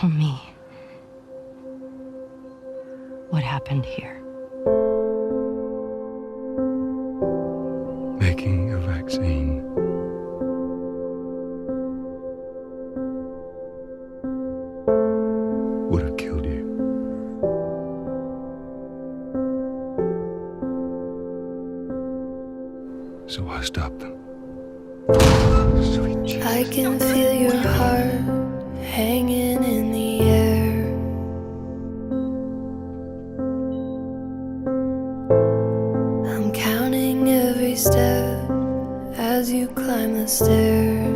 Tell me, what happened here? Making a vaccine. Would have killed you. So I stopped them. Sweet Jesus. I can feel your heart hanging in the air. I'm counting every step as you climb the stairs.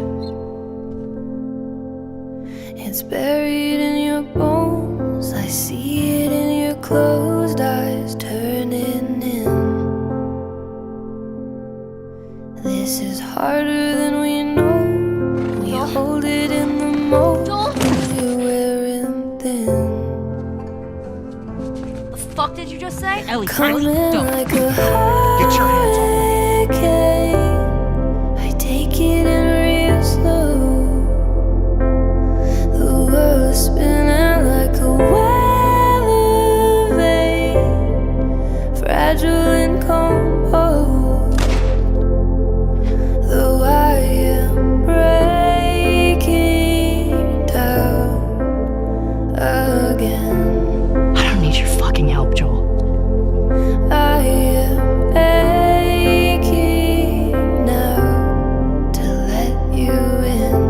It's buried in your bones, I see it in your closed eyes turning in. This is harder than we know. We hold it in the mold. We're wearing thin. The fuck did you just say? Ellie, Coming don't. like a Get your hands off me. hurricane. I take it in real slow. The world's spinning like a weather vane, fragile and composed. Though I am breaking down again, I don't need your fucking help, Joel. I am aching now to let you in.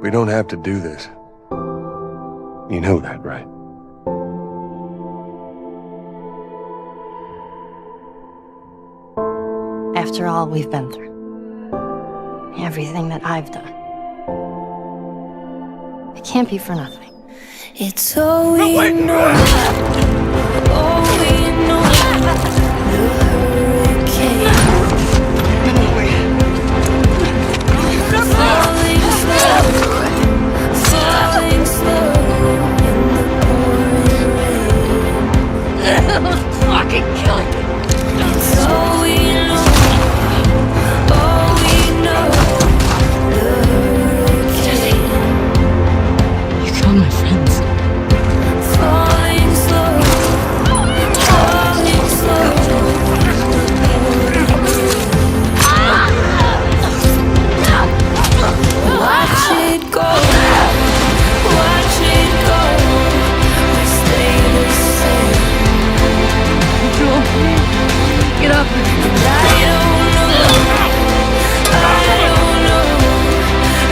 We don't have to do this. You know that, right? After all we've been through, everything that I've done, it can't be for nothing. It's all we know. All we know. The hurricane. Falling slow. Falling slow in the pouring rain. Fucking killing me. It's all we know. All we know. The hurricane. You killed my friends. Falling slow. Falling slow. Watch it go. Watch it go. We stay the same. Joel, get up. I don't know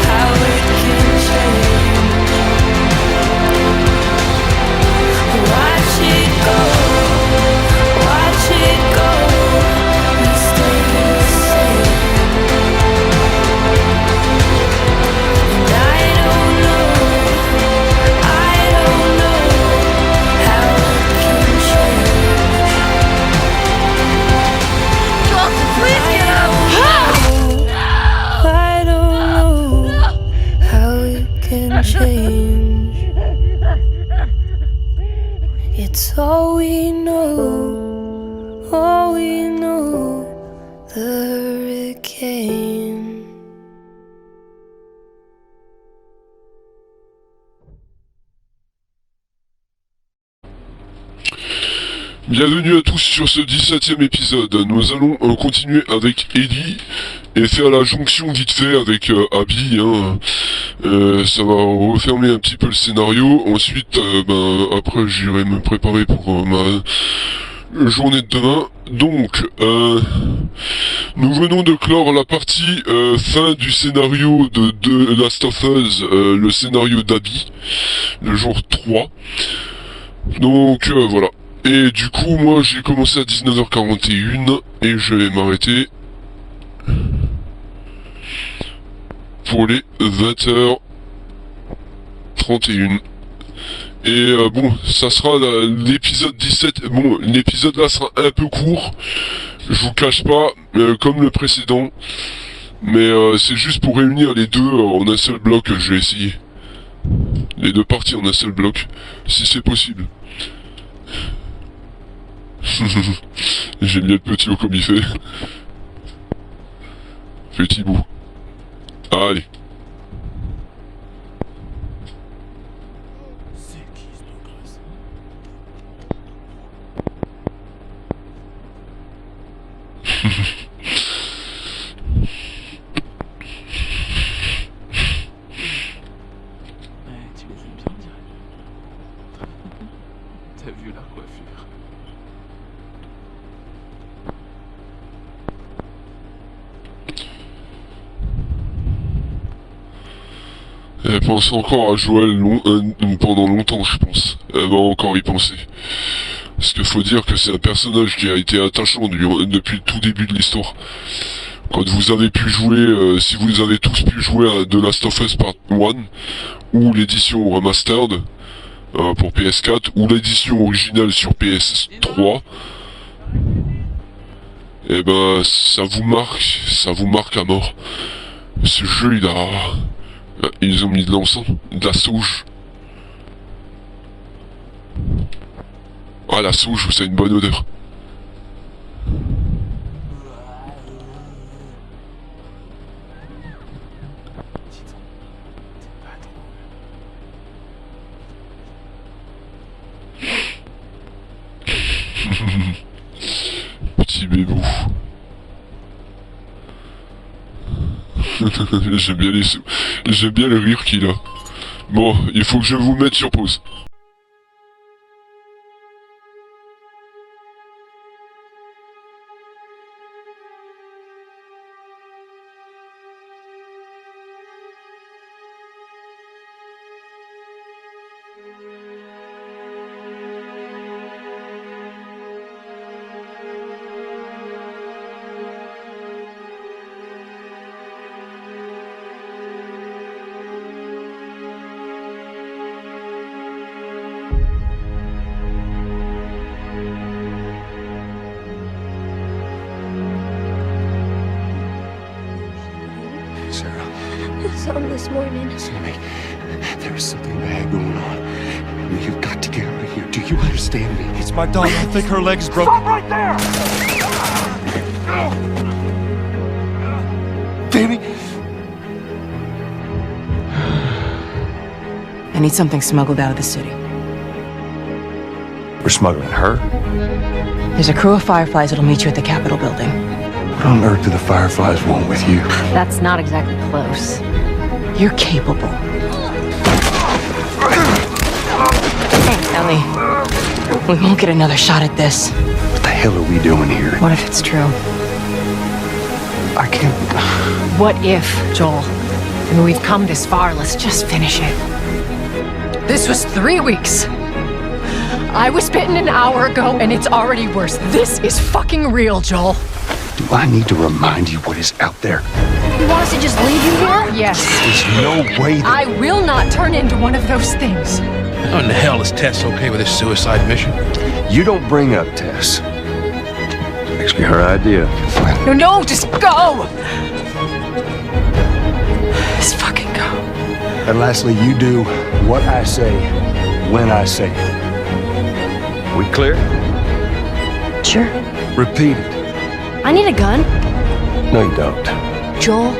how it can change. Watch it go. Watch it go. We stay the same. And I don't know how it can change. Please get up! I don't know how it can change. It's all we know, the hurricane. Bienvenue à tous sur ce 17e épisode. Nous allons continuer avec Ellie et faire la jonction vite fait avec Abby. Ça va refermer un petit peu le scénario. Ensuite, après j'irai me préparer pour ma journée de demain. Donc, nous venons de clore la partie fin du scénario de Last of Us, le scénario d'Abby, le jour 3. Donc voilà. Et du coup, moi j'ai commencé à 19h41 et je vais m'arrêter pour les 20h31. Et bon, ça sera l'épisode 17. Bon, l'épisode là sera un peu court, je vous cache pas, comme le précédent. Mais c'est juste pour réunir les deux en un seul bloc, je vais essayer. Les deux parties en un seul bloc, si c'est possible. J'aime bien le petit haut comme il fait. Petit bout. Allez. Tu les aimes bien, direct. T'as vu la coiffure? Elle pense encore à Joël pendant longtemps, je pense. Elle va encore y penser. Parce qu'il faut dire que c'est un personnage qui a été attachant depuis le tout début de l'histoire. Quand vous avez pu jouer, si vous avez tous pu jouer à The Last of Us Part 1, ou l'édition remastered pour PS4, ou l'édition originale sur PS3, et ben ça vous marque à mort. Ce jeu ils ont mis de l'encens, de la sauge. Ah, la sauge, ça a une bonne odeur. Petit bébou. J'aime bien le rire qu'il a. Bon, il faut que je vous mette sur pause. Sarah, Some this morning. listen to me. There is something bad going on. You've got to get out of here. Do you understand me? It's my daughter. I think her leg is broken. Danny! I need something smuggled out of the city. We're smuggling her? There's a crew of Fireflies that'll meet you at the Capitol building. What on earth do the Fireflies want with you? That's not exactly close. You're capable. Ellie, we won't get another shot at this. What the hell are we doing here? What if it's true? I can't... What if, Joel? I mean, we've come this far. Let's just finish it. This was 3 weeks. I was bitten an hour ago, and it's already worse. This is fucking real, Joel. Do I need to remind you what is out there? You want us to just leave you here? Yes. There's no way that... I will not turn into one of those things. How in the hell is Tess okay with this suicide mission? You don't bring up Tess. Actually, her idea. No, just go! Just fucking go. And lastly, you do what I say, when I say it. We clear? Sure. Repeat it. I need a gun. No, you don't. Joel,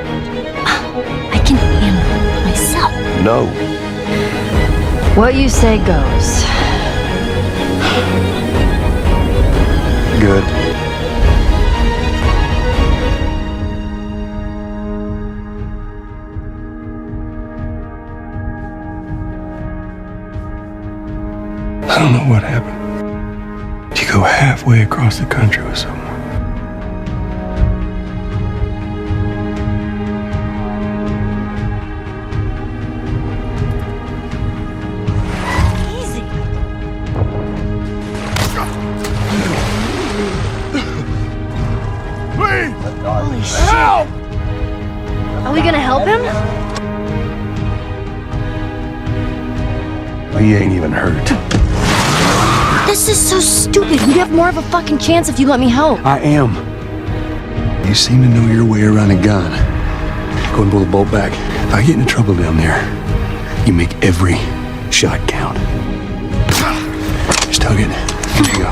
I can handle it myself. No. What you say goes. Good. I don't know what happened. You go halfway across the country with someone. Easy. Holy shit. Help! Are we gonna help him? He ain't even hurt. This is so stupid. We'd have more of a fucking chance if you let me help. I am. You seem to know your way around a gun. Go and pull the bolt back. If I get into trouble down there, you make every shot count. Just hug it. Here you go.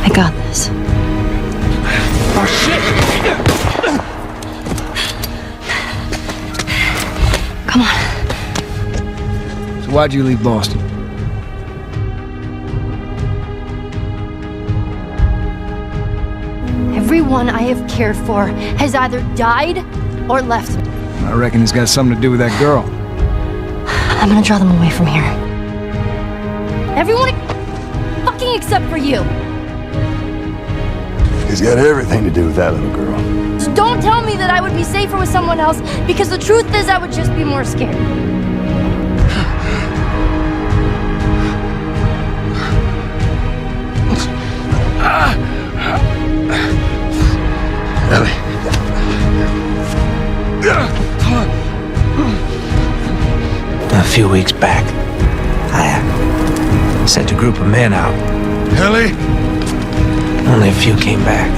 I got this. why'd you leave Boston? Everyone I have cared for has either died or left me. I reckon it's got something to do with that girl. I'm gonna draw them away from here. Everyone fucking except for you. It's got everything to do with that little girl. So don't tell me that I would be safer with someone else, because the truth is I would just be more scared. Ellie. A few weeks back, I sent a group of men out. Ellie? Only a few came back.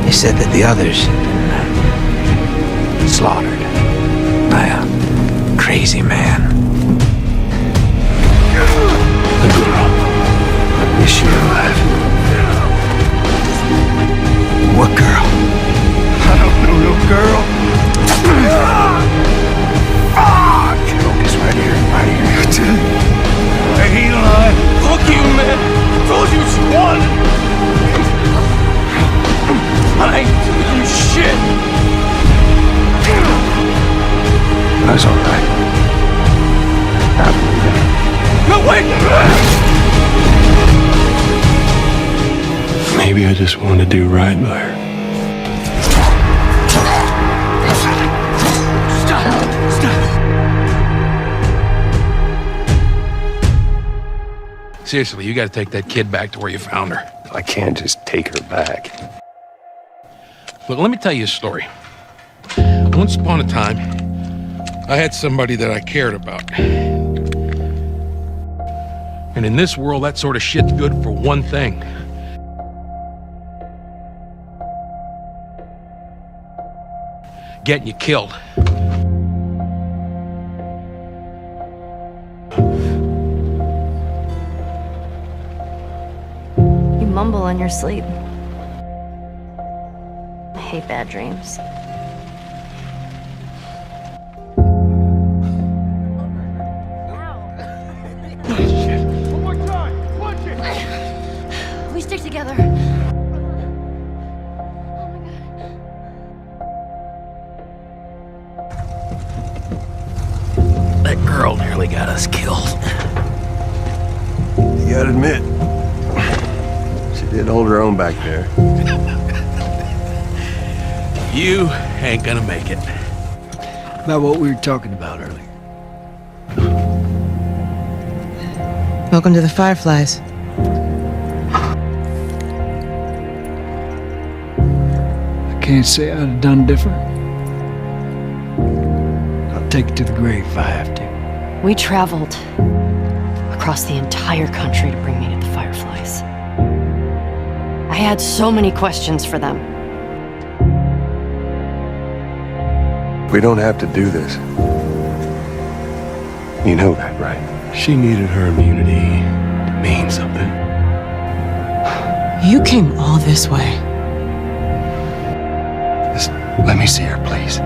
They said that the others had been slaughtered by a crazy man. The girl. Is she alive? What girl? I don't know no girl. Focus right here, right here. I ain't alive. Fuck you, man. Told you she won. I ain't doing you shit. That's all right. I believe it. No, wait! Maybe I just wanted to do right by her. Seriously, you gotta take that kid back to where you found her. I can't just take her back. Look, let me tell you a story. Once upon a time, I had somebody that I cared about. And in this world, that sort of shit's good for one thing. Getting you killed. You mumble in your sleep. I hate bad dreams. We stick together. That girl nearly got us killed. You gotta admit, she did hold her own back there. You ain't gonna make it. About what we were talking about earlier. Welcome to the Fireflies. I can't say I'd have done different. I'll take it to the grave if I have to. We traveled across the entire country to bring me to the Fireflies. I had so many questions for them. We don't have to do this. You know that, right? She needed her immunity to mean something. You came all this way. Just let me see her, please.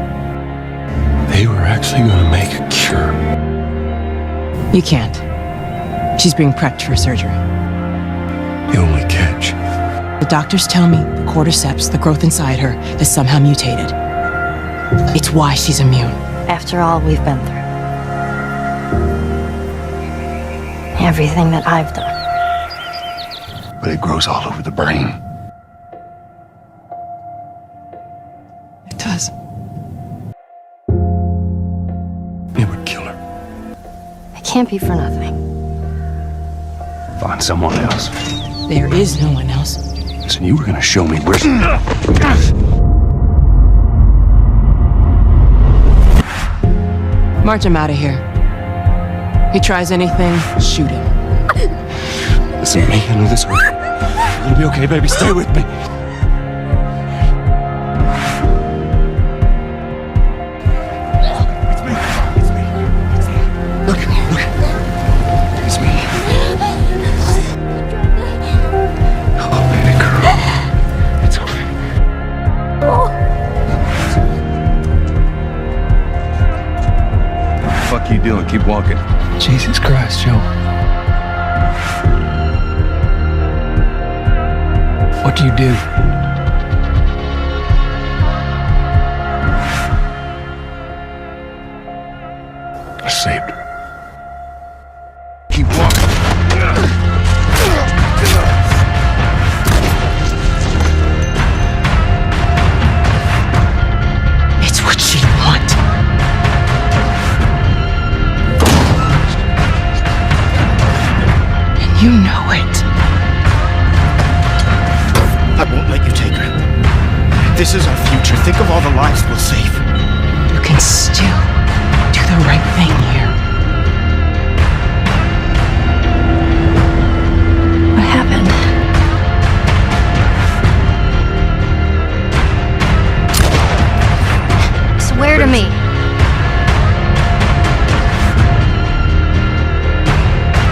They were actually gonna make a cure. You can't. She's being prepped for surgery. The only catch. The doctors tell me the cordyceps, the growth inside her, is somehow mutated. It's why she's immune. After all we've been through. Everything that I've done. But it grows all over the brain. It does. It would kill her. It can't be for nothing. Find someone else. There is no one else. Listen, you were gonna show me where she... March him out of here. He tries anything, shoot him. Listen to me, I know this hurt. You'll be okay, baby. Stay with me. It's me. It's me. It's me. Look. It's me. Oh, baby girl. It's okay. Keep walking. Jesus Christ, Joe. What do you do? I saved her. Keep walking. It's what she'd want. And you know it. I won't let you take her. This is our future. Think of all the lives we'll save. You can still do the right thing here. What happened? Swear to me.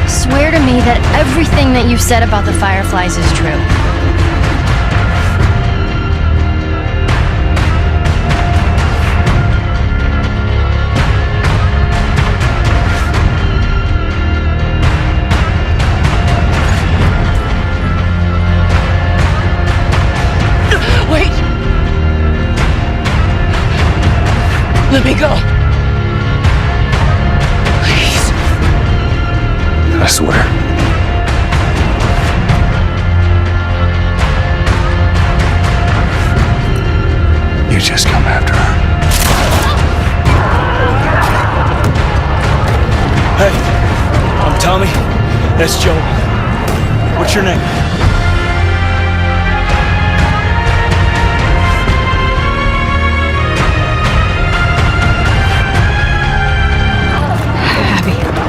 Swear to me that everything that you said about the Fireflies is true. Wait! Let me go. Please. I swear. You just come after her. Hey, I'm Tommy. That's Joe. What's your name?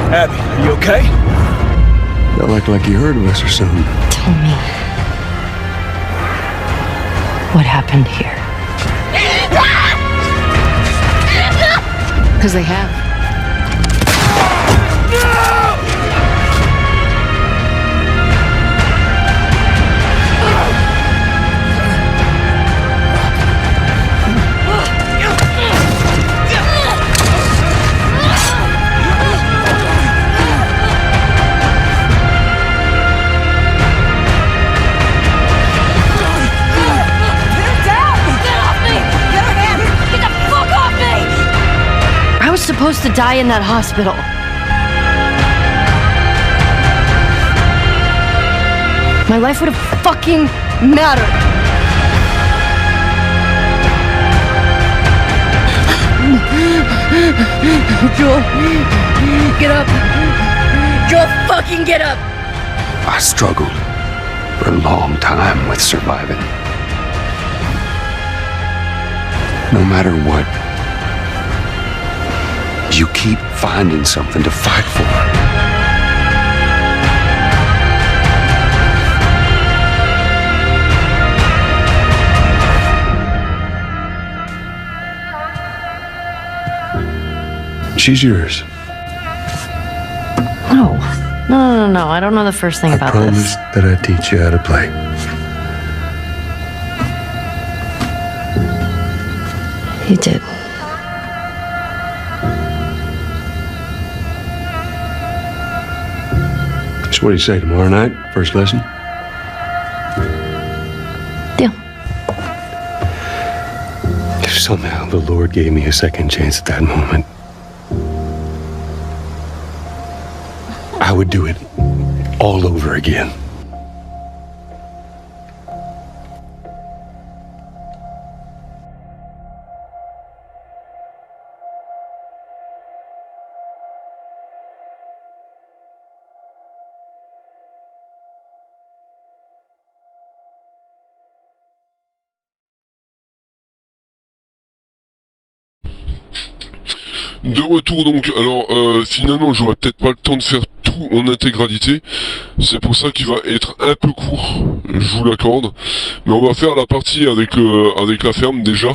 Abby, are you okay? Felt like you heard of us or something. Tell me. What happened here? Because they have. Supposed to die in that hospital. My life would have fucking mattered. Joel, get up. Joel, fucking get up. I struggled for a long time with surviving. No matter what, you keep finding something to fight for. She's yours. No. No. I don't know the first thing about I promised that I'd teach you how to play. this. You did. So what do you say, tomorrow night? First lesson? Deal. If somehow the Lord gave me a second chance at that moment, I would do it all over again. De retour donc, alors finalement j'aurai peut-être pas le temps de faire tout en intégralité, c'est pour ça qu'il va être un peu court, je vous l'accorde, mais on va faire la partie avec la ferme déjà,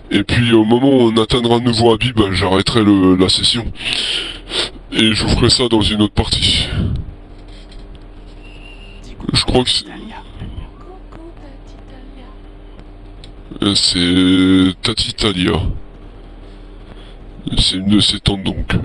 et puis au moment où on atteindra de nouveau Abby, ben, j'arrêterai la session, et je vous ferai ça dans une autre partie. Je crois que c'est Tati Talia. C'est une de ses tantes donc.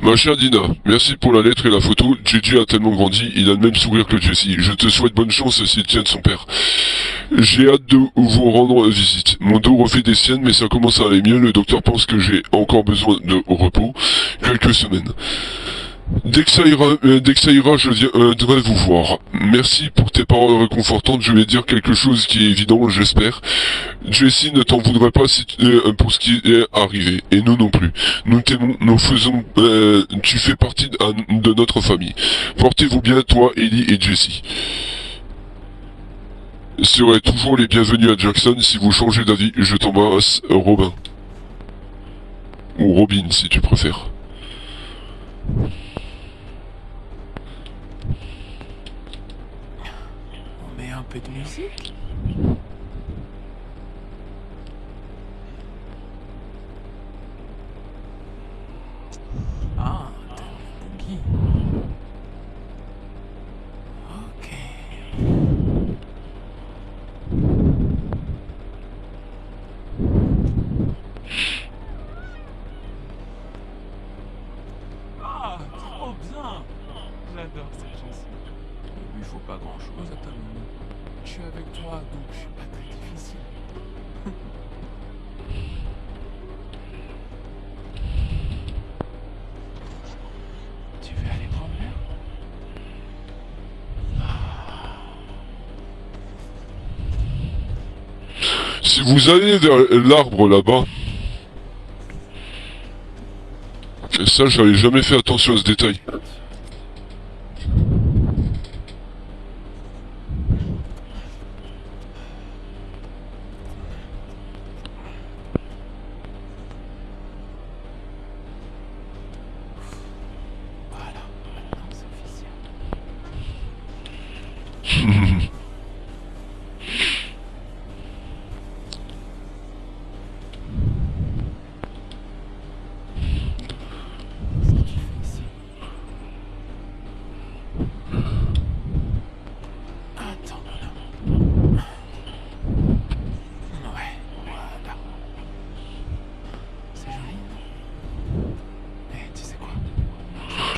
Ma chère Dina, merci pour la lettre et la photo. JJ a tellement grandi, il a le même sourire que Jesse. Je te souhaite bonne chance s'il tient de son père. J'ai hâte de vous rendre visite. Mon dos refait des siennes, mais ça commence à aller mieux. Le docteur pense que j'ai encore besoin de repos. Quelques semaines. Dès que ça ira, je viendrai vous voir. Merci pour tes paroles réconfortantes. Je vais dire quelque chose qui est évident, j'espère. Jessie ne t'en voudrait pas pour ce qui est arrivé. Et nous non plus. Nous t'aimons, tu fais partie de notre famille. Portez-vous bien, toi, Ellie et Jessie. Serez toujours les bienvenus à Jackson. Si vous changez d'avis, je t'embrasse, Robin. Ou Robin, si tu préfères. Un peu de musique. Ah, t'as un boogie. Ok. Ah, trop bien. J'adore cette chanson. Il lui faut pas grand chose à ta maman. Je suis avec toi, donc je suis pas très difficile. Tu veux aller prendre l'air? Si vous allez vers l'arbre là-bas... Et ça, j'avais jamais fait attention à ce détail.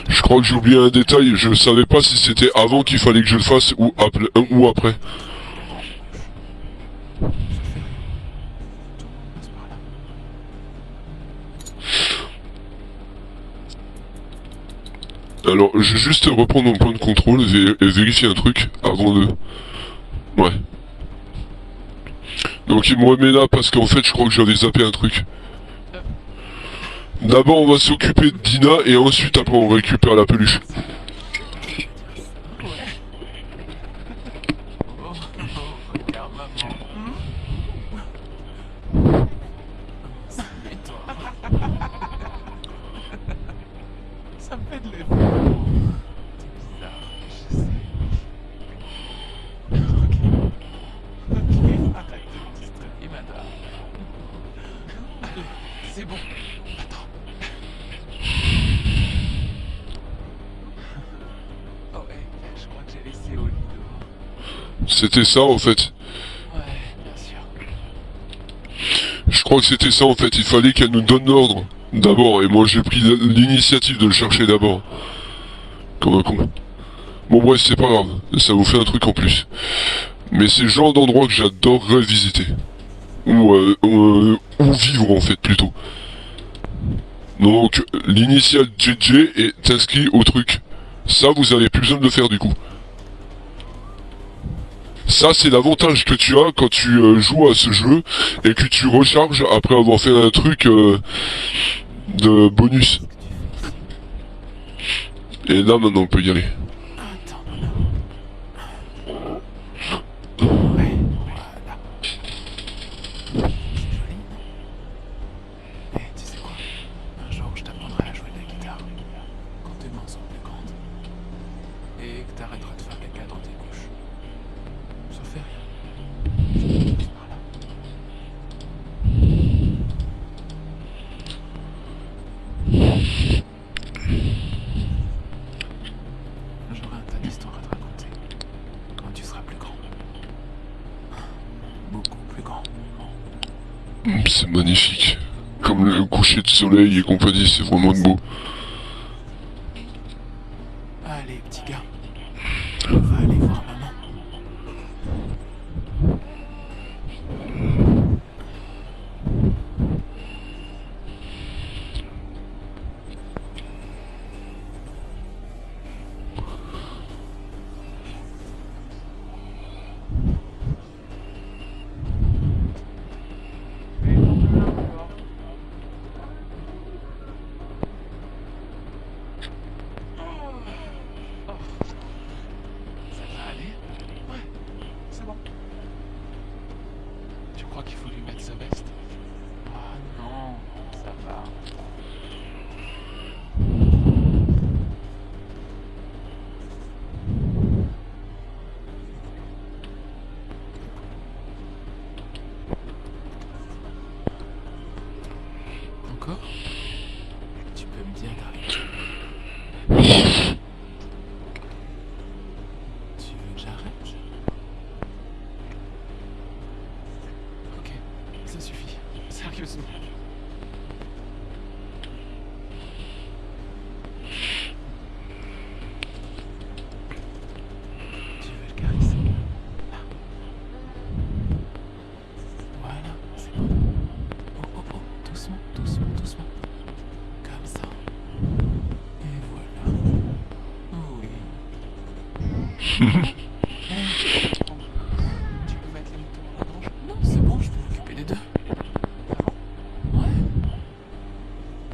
Je crois que j'ai oublié un détail, je savais pas si c'était avant qu'il fallait que je le fasse ou après. Alors, je vais juste reprendre mon point de contrôle et vérifier un truc avant de... Ouais. Donc il me remet là parce qu'en fait je crois que j'avais zappé un truc. D'abord on va s'occuper de Dina et ensuite après on récupère la peluche. Ça me fait de l'effet. C'est bizarre, je sais. Ok, arrête de me distraire, madame. Allez, c'est bon. Attends. Oh ouais, je crois que j'ai laissé au lit dehors. C'était ça en fait. Ouais, bien sûr. Je crois que c'était ça en fait, il fallait qu'elle nous donne l'ordre. D'abord, et moi j'ai pris l'initiative de le chercher d'abord. Comme un con. Bon bref, c'est pas grave, ça vous fait un truc en plus. Mais c'est le genre d'endroit que j'adorerais visiter. Ou vivre en fait plutôt. Donc l'initial JJ est inscrit au truc. Ça vous avez plus besoin de le faire du coup. Ça c'est l'avantage que tu as quand tu joues à ce jeu et que tu recharges après avoir fait un truc de bonus. Et là maintenant on peut y aller. J'aurai un tas d'histoires à te raconter quand tu seras plus grand. Beaucoup plus grand. C'est magnifique. Comme le coucher de soleil et compagnie, c'est vraiment beau. ça. Encore? Tu peux me dire d'arrêter. Tu veux que j'arrête? Ok, ça suffit. Sérieusement. Tu veux le caresser? Là. Voilà, c'est bon. Oh, oh, oh, doucement, doucement, doucement. Comme ça. Et voilà. Oui. Tu peux mettre les moutons dans la grange? Non, c'est bon, je peux m'occuper des deux. Ouais.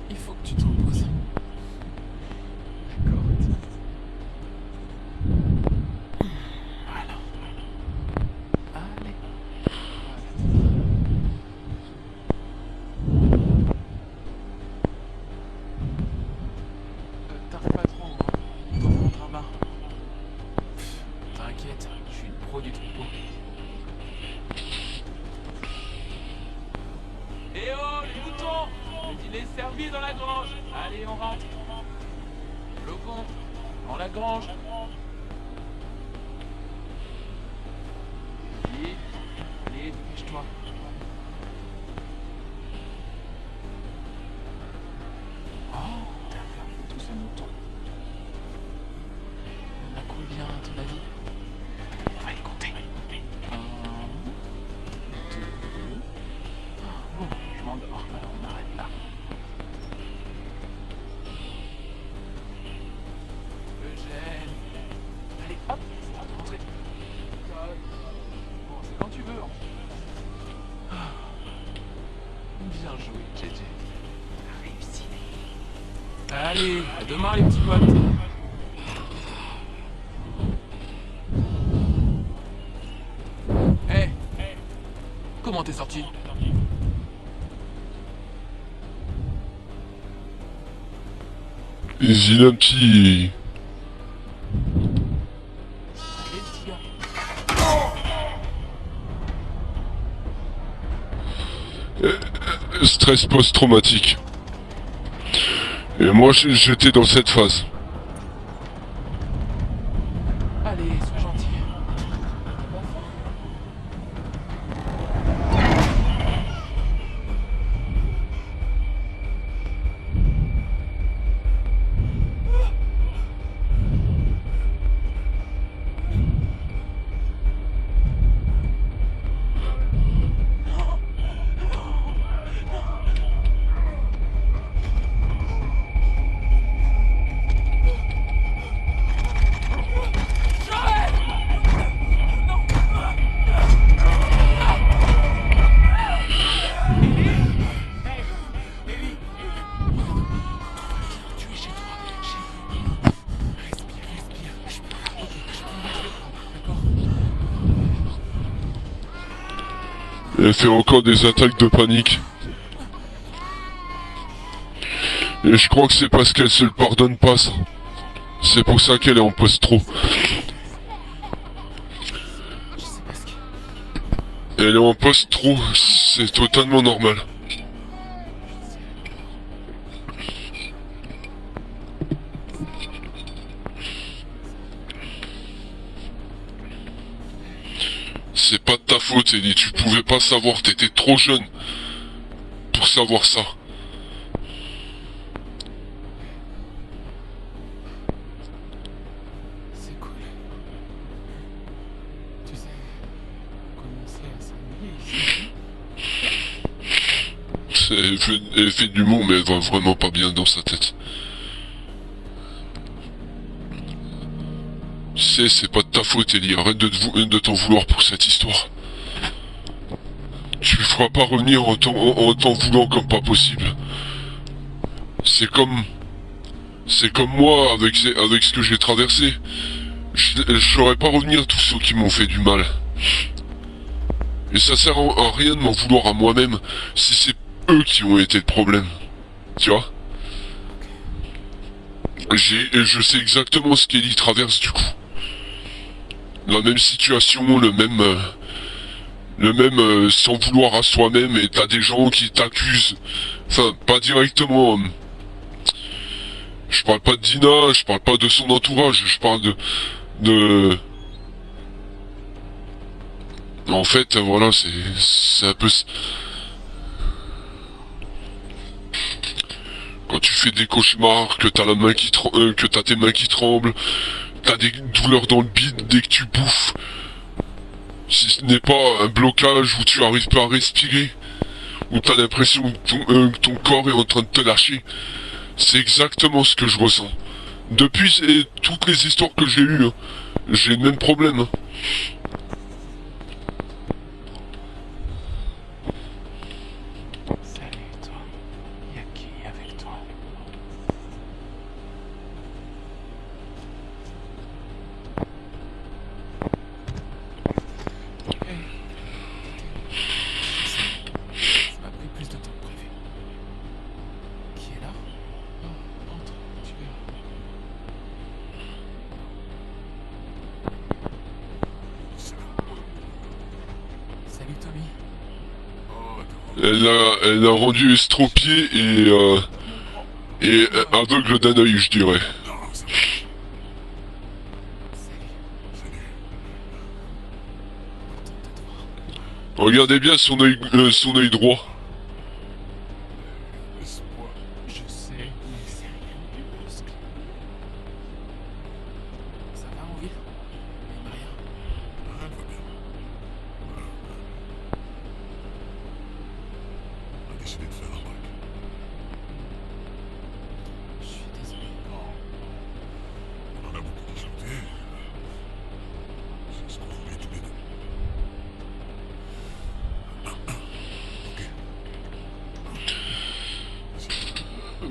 Il faut que tu te reposes. D'accord. Voilà. Allez. Tarde pas trop, hein. Dans mon rabat. T'inquiète, je suis le pro du troupeau. Eh oh, les moutons! Le dîner est servi dans la grange. Allez, on rentre. Flocon, dans la grange. Vite. Allez, dépêche-toi. Oh, t'as fermé tous ces moutons. Il y en a combien, à ton avis? On va les compter. 1, 2... Bon, je m'endors, alors on arrête là. Eugène. Allez, hop, c'est temps de rentrer. Bon, c'est quand tu veux. Hein. Bien joué, JJ. T'as réussi. Allez, à demain les petits potes. Hé, comment t'es sorti? Il a un petit... Allez, petit gars. stress post-traumatique. Et moi j'étais dans cette phase. Allez, sois gentil. Elle fait encore des attaques de panique. Et je crois que c'est parce qu'elle se le pardonne pas ça. C'est pour ça qu'elle est en post-trop. Elle est en post-trop, c'est totalement normal. C'est pas de ta faute, Ellie, tu pouvais pas savoir, t'étais trop jeune pour savoir ça. C'est cool. Tu sais, commencer à s'ennuyer ici. Elle fait de l'humour, mais elle va vraiment pas bien dans sa tête. Tu sais, c'est pas de ta faute, Ellie, arrête de t'en vouloir pour cette histoire. Tu me feras pas revenir en t'en voulant comme pas possible. C'est comme moi avec ce que j'ai traversé. Je saurais pas revenir tous ceux qui m'ont fait du mal. Et ça sert à rien de m'en vouloir à moi-même si c'est eux qui ont été le problème. Tu vois? Je sais exactement ce qu'Ellie traverse du coup. La même situation, le même sans vouloir à soi-même, et t'as des gens qui t'accusent. Enfin, pas directement. Je parle pas de Dina, je parle pas de son entourage, je parle de... En fait, voilà, c'est un peu... Quand tu fais des cauchemars, que t'as la main qui que t'as tes mains qui tremblent, t'as des douleurs dans le bide dès que tu bouffes. Si ce n'est pas un blocage où tu arrives pas à respirer, où t'as l'impression que ton corps est en train de te lâcher. C'est exactement ce que je ressens. Depuis toutes les histoires que j'ai eues, hein, j'ai le même problème. Hein. Salut toi. Y'a qui avec toi? Hey. Ça m'a pris plus de temps que prévu. Qui est là? Oh, entre, tu verras. Salut Tommy. Elle a rendu estropié et aveugle d'un œil, je dirais. Regardez bien son œil droit. Je sais, mais c'est rien du muscle. Ça va en ville? Il n'y a rien. On a décidé de faire un break. Je suis désolé. On en a beaucoup discuté. C'est ce qu'on voulait tous les deux.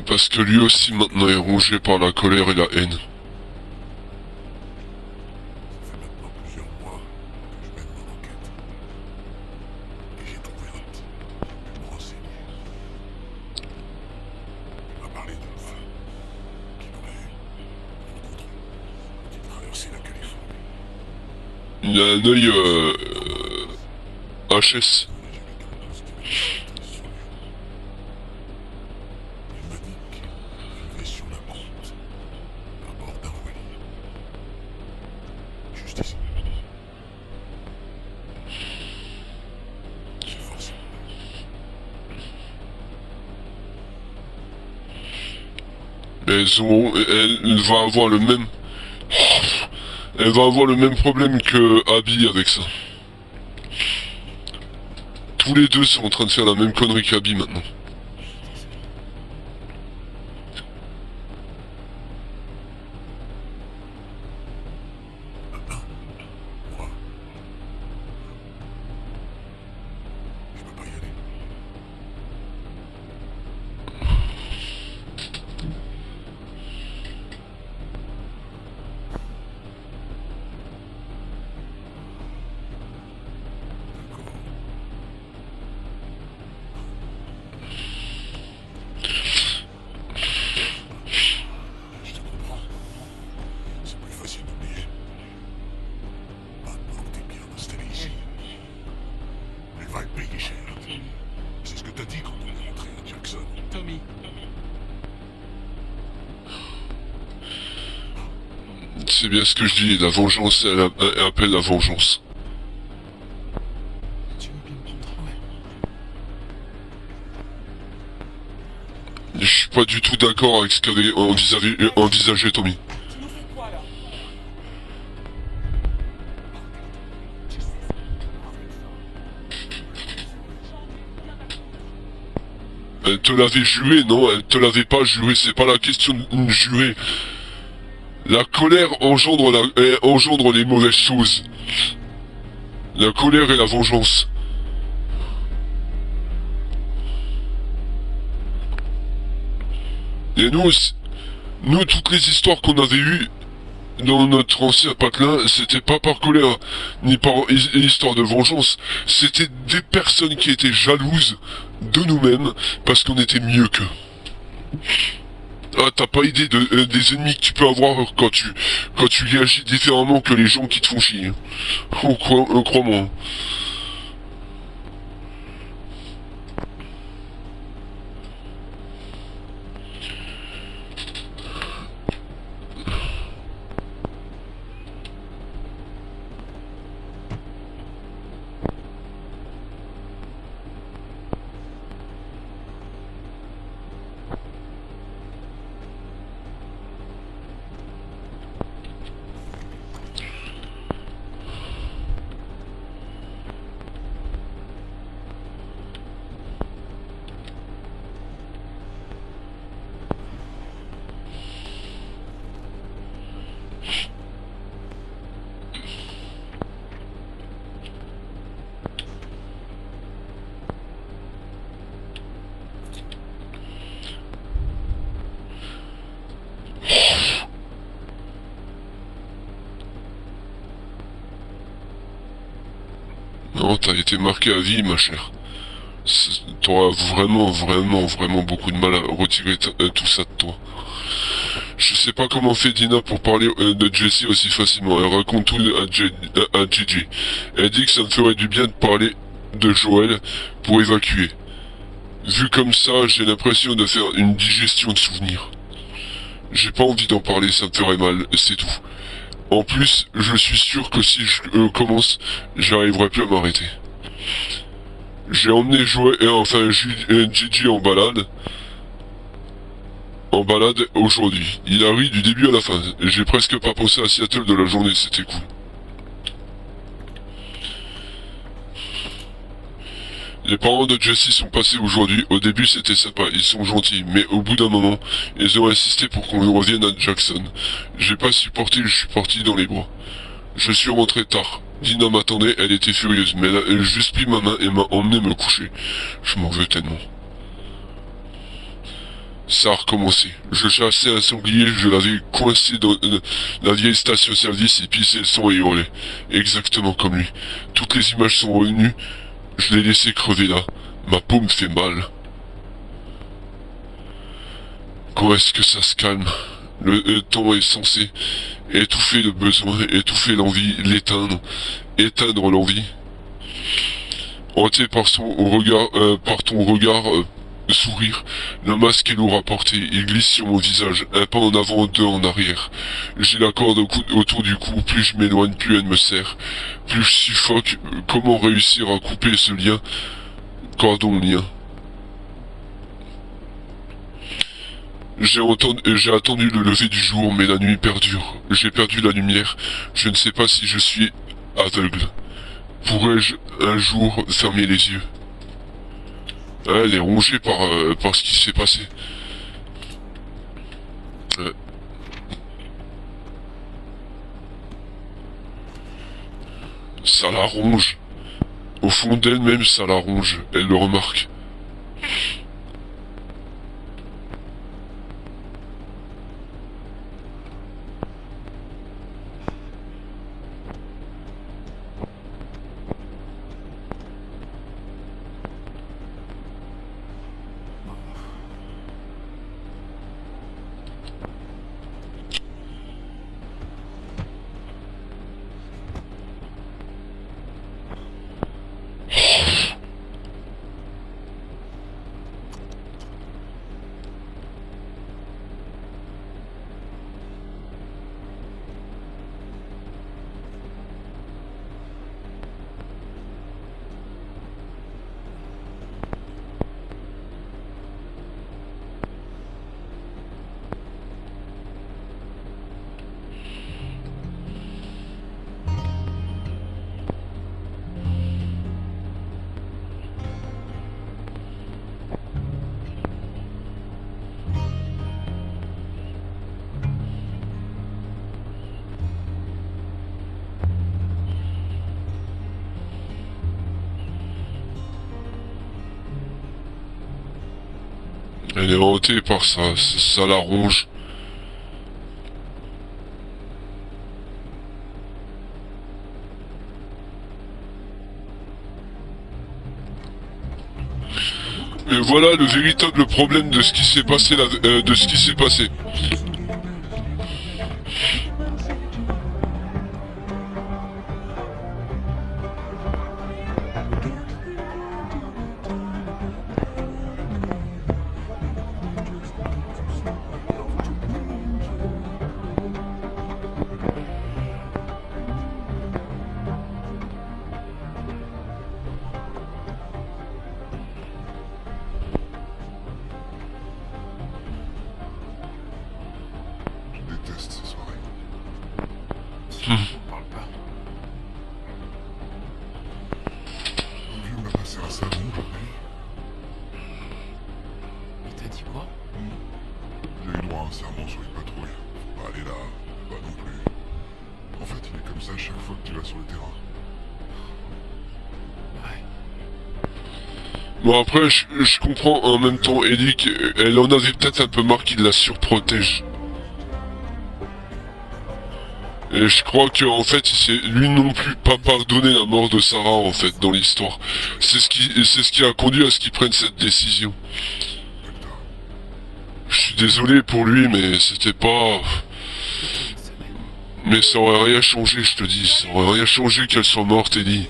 Parce que lui aussi maintenant est rongé par la colère et la haine. Ça fait maintenant plusieurs mois que je mène mon enquête. Et j'ai trouvé un type qui me renseigner. Il m'a parlé d'une femme qu'il aurait rencontrée quand il traversait la Californie. Il a un œil HS. Elle va avoir le même... Elle va avoir le même problème que Abby avec ça. Tous les deux sont en train de faire la même connerie qu'Abby maintenant. C'est bien ce que je dis, la vengeance, elle appelle la vengeance. Tu veux bien me prendre? Ouais. Je suis pas du tout d'accord avec ce qu'avait envisagé Tommy. Tu nous fais quoi là? Elle te l'avait juré, non? Elle te l'avait pas juré, c'est pas la question de jurer. La colère engendre les mauvaises choses. La colère et la vengeance. Et nous, toutes les histoires qu'on avait eues dans notre ancien patelin, c'était pas par colère, ni par histoire de vengeance. C'était des personnes qui étaient jalouses de nous-mêmes parce qu'on était mieux qu'eux. Ah, t'as pas idée des ennemis que tu peux avoir quand tu réagis différemment que les gens qui te font chier. Oh, crois-moi. Non, t'as été marqué à vie, ma chère. T'auras vraiment beaucoup de mal à retirer tout ça de toi. Je sais pas comment fait Dina pour parler de Jessie aussi facilement. Elle raconte tout à Gigi. Elle dit que ça me ferait du bien de parler de Joël pour évacuer. Vu comme ça, j'ai l'impression de faire une digestion de souvenirs. J'ai pas envie d'en parler, ça me ferait mal, c'est tout. En plus, je suis sûr que si je commence, j'arriverai plus à m'arrêter. J'ai emmené Gigi en balade. Aujourd'hui. Il a ri du début à la fin. J'ai presque pas pensé à Seattle de la journée, c'était cool. Les parents de Jessie sont passés aujourd'hui. Au début c'était sympa, ils sont gentils, mais au bout d'un moment, ils ont insisté pour qu'on revienne à Jackson. J'ai pas supporté, je suis parti dans les bois. Je suis rentré tard. Dina m'attendait, elle était furieuse, mais elle a juste pris ma main et m'a emmené me coucher. Je m'en veux tellement. Ça a recommencé. Je chassais un sanglier, je l'avais coincé dans la vieille station-service, il pissait le sang et hurlait. Exactement comme lui. Toutes les images sont revenues. Je l'ai laissé crever là. Ma peau me fait mal. Quand est-ce que ça se calme? Le temps est censé étouffer le besoin, étouffer l'envie, l'éteindre, éteindre l'envie. Hanté par ton regard sourire, le masque est lourd à porter, il glisse sur mon visage, un pas en avant, deux en arrière. J'ai la corde autour du cou, plus je m'éloigne, plus elle me serre, plus je suffoque. Comment réussir à couper ce lien? Cordon lien. J'ai attendu le lever du jour, mais la nuit perdure. J'ai perdu la lumière, je ne sais pas si je suis aveugle. Pourrais-je un jour fermer les yeux? Elle est rongée par ce qui s'est passé. Ça la ronge. Au fond d'elle-même, ça la ronge. Elle le remarque. Elle est hantée par ça, ça la ronge. voilà le véritable problème de ce qui s'est passé de ce qui s'est passé. Bon après, je comprends en même temps Ellie qu'elle en avait peut-être un peu marre qu'il la surprotège. Et je crois qu'en fait, il s'est lui non plus pas pardonné la mort de Sarah en fait dans l'histoire. C'est ce qui a conduit à ce qu'il prenne cette décision. Je suis désolé pour lui, mais c'était pas... Mais ça aurait rien changé, je te dis. Ça aurait rien changé qu'elle soit morte, Ellie.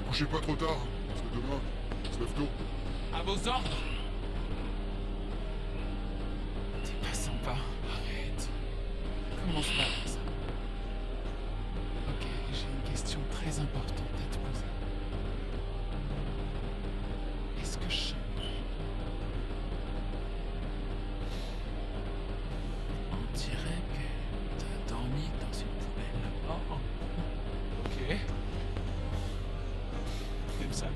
Couchez pas trop tard, parce que demain, on se lève tôt. À vos ordres. T'es pas sympa. Arrête. Commence pas avec ça. Ok, j'ai une question très importante à te poser. Est-ce que je... On dirait que t'as dormi dans une poubelle. Oh. Ok. T'aimes ça?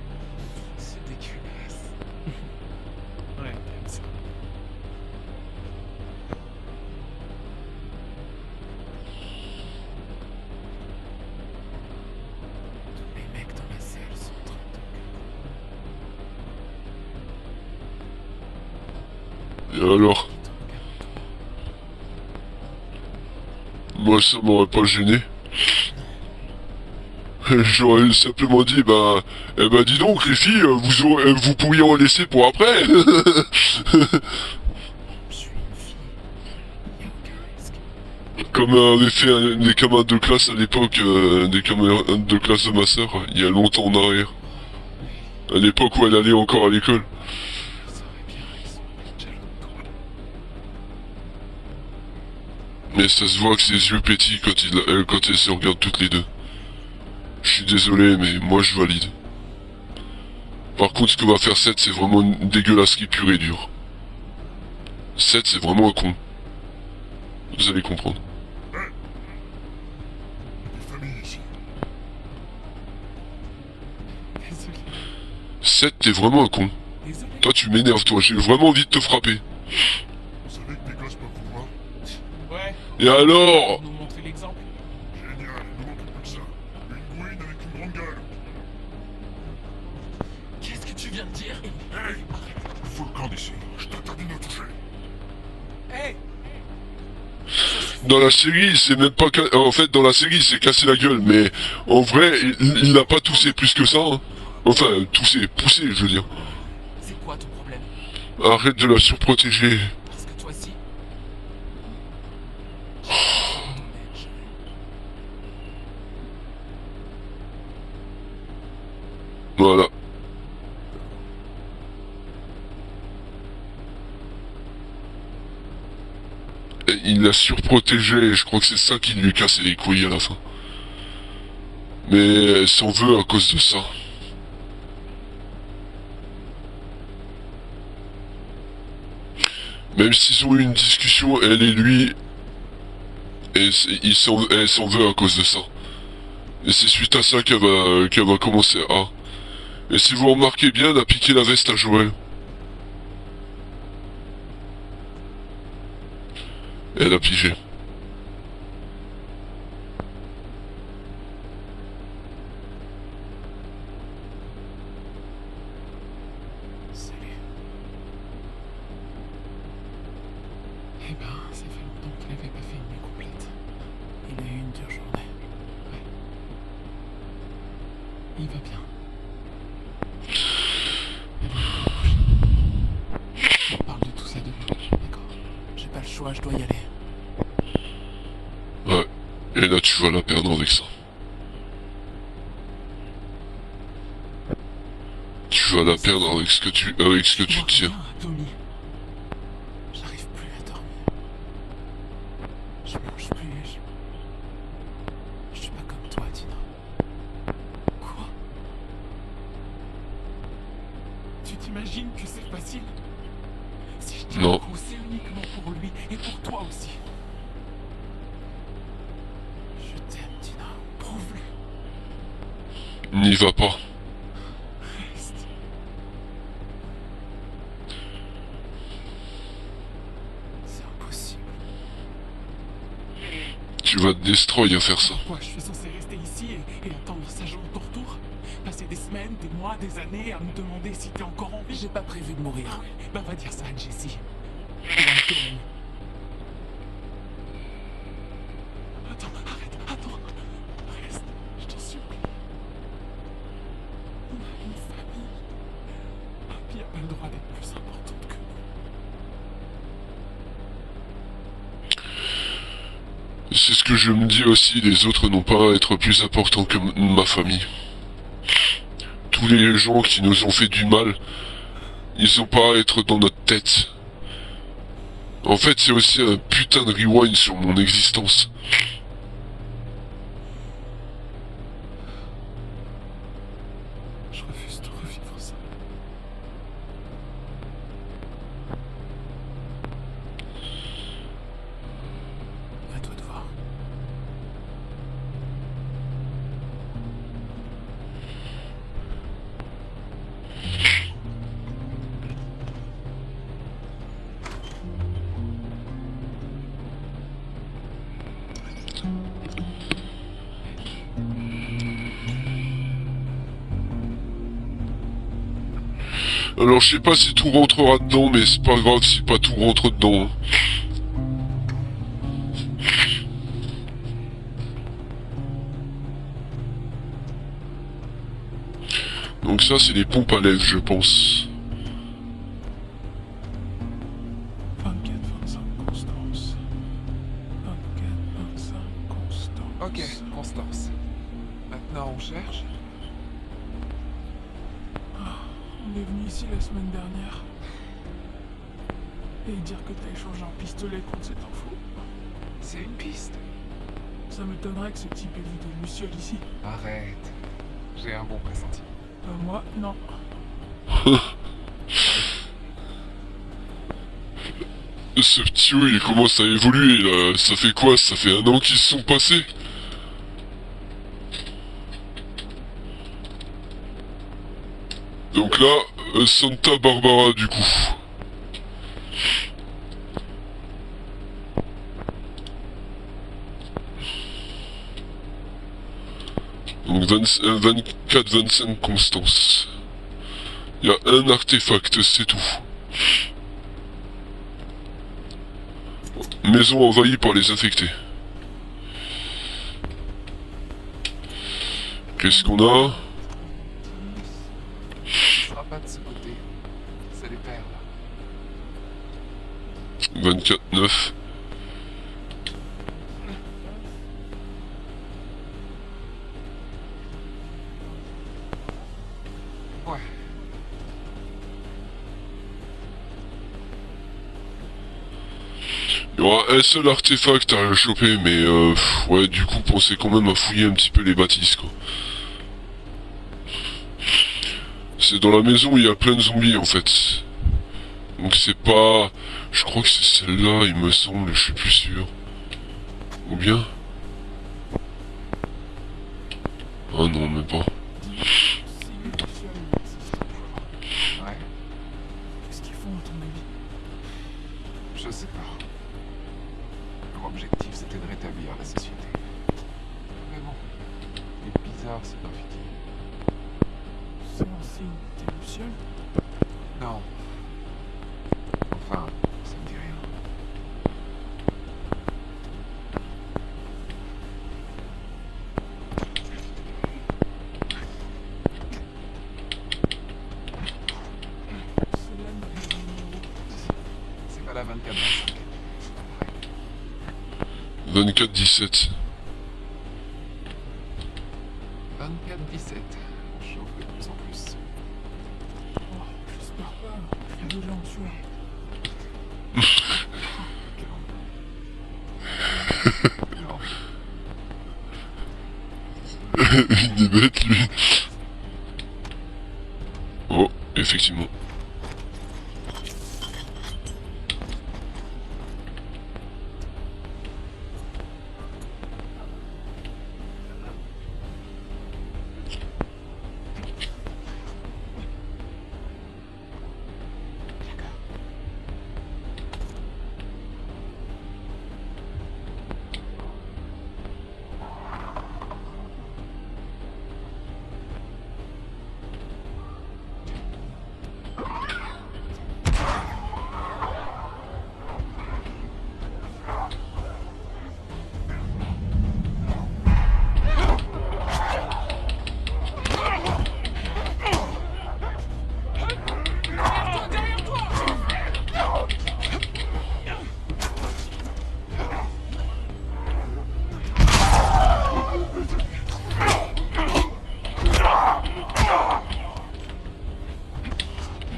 C'est dégueulasse. Ouais, t'aimes ça. Tous les mecs dans la salle sont en train de... Et alors? Moi ça m'aurait pas gêné. J'aurais simplement dit, bah, eh ben dis donc les filles, vous pourriez en laisser pour après. Comme avait fait des camarades de classe à l'époque, des camarades de classe de ma sœur, il y a longtemps en arrière. À l'époque où elle allait encore à l'école. Mais ça se voit que ses yeux pétillent quand elles se regardent toutes les deux. Je suis désolé, mais moi je valide. Par contre, ce que va faire Seth, c'est vraiment une dégueulasserie pure et dure. Seth, c'est vraiment un con. Vous allez comprendre. Seth, t'es vraiment un con. Toi, tu m'énerves, toi. J'ai vraiment envie de te frapper. Vous savez que des gosses peuvent vous voir? Ouais. Et alors? Nous montrer l'exemple. Génial, nous manque plus que ça. Une gouine avec une grande gueule. Qu'est-ce que tu viens de dire? Hey! Faut le camp d'ici. Je t'interdis de me toucher. Hey! Dans la série, il s'est même pas... En fait, dans la série, il s'est cassé la gueule, mais... En vrai, il n'a pas toussé plus que ça, hein. Enfin, poussé, je veux dire. C'est quoi ton problème? Arrête de la surprotéger. Parce que toi aussi. Voilà. Et il l'a surprotégé, et je crois que c'est ça qui lui cassait les couilles à la fin. Mais elle s'en veut à cause de ça. Même s'ils ont eu une discussion, elle et lui, et elle s'en veut à cause de ça. Et c'est suite à ça qu'elle va commencer à... Et si vous remarquez bien, elle a piqué la veste à Joël. Elle a pigé. Salut. Eh ben, ça fait longtemps qu'il n'avait pas fait une nuit complète. Il a eu une dure journée. Il va bien. On parle de tout ça demain, d'accord? J'ai pas le choix, je dois y aller. Ouais, et là tu vas la perdre avec ça. Tu vas la perdre avec ce que tu tiens. Tommy. J'arrive plus à dormir. Je mange plus, je suis pas comme toi, Tina. Quoi? Tu t'imagines que c'est facile? Si je tiens Non. le coup, c'est uniquement pour lui et pour toi aussi. Je t'aime, Tina. Prouve-le. N'y va pas. Reste. C'est impossible. Tu vas te destroy à faire ça. Pourquoi je suis censé rester ici et attendre sagement ton retour? Passer des semaines, des mois, des années à me demander si t'es encore en vie? J'ai pas prévu de mourir. Ah ouais, bah va dire ça à Jessie. Ou à Tom. Attends, arrête, attends. Reste, je t'en supplie. On a une famille. Papy a pas le droit d'être plus importante que nous. C'est ce que je me dis aussi, les autres n'ont pas à être plus importants que ma famille. Tous les gens qui nous ont fait du mal, ils ont pas à être dans notre tête. En fait, c'est aussi un putain de rewind sur mon existence. Je refuse de revivre ça. À toi de voir. Alors je sais pas si tout rentrera dedans, mais c'est pas grave si pas tout rentre dedans. Hein. Donc ça c'est les pompes à lèvres je pense. 24, 25, Constance. 24, 25, Constance. Ok, Constance. Maintenant on cherche. On est venu ici la semaine dernière. Et dire que t'as échangé un pistolet contre cet info. C'est une piste. Ça m'étonnerait que ce type ait vu des lucioles ici. Arrête. J'ai un bon pressentiment. Moi, non. Ce petit il commence à évoluer là. Ça fait quoi? Ça fait 1 an qu'ils se sont passés. Donc là, Santa Barbara du coup. Donc 24-25 Constance. Il y a un artefact, c'est tout. Maison envahie par les infectés. Qu'est-ce qu'on a? Ce sera pas de ce côté. C'est les perles. 24-9. Ouais. Il y aura un seul artefact à choper, mais ouais, du coup, pensez quand même à fouiller un petit peu les bâtisses, quoi. C'est dans la maison où il y a plein de zombies, en fait. Donc c'est pas... Je crois que c'est celle-là, il me semble, je suis plus sûr. Ou bien... Ah non, même pas. Ouais. Qu'est-ce qu'ils font, à ton avis? Je sais pas. Leur objectif c'était de rétablir la société. Mais bon, il est bizarre ce graffiti. C'est un signe des lucioles? Non. Enfin, ça me dit rien. 24-17. 24-17. On chauffe de plus en plus. Oh, j'espère pas. Il y a de gens tués. Il est bête, lui. Oh, effectivement.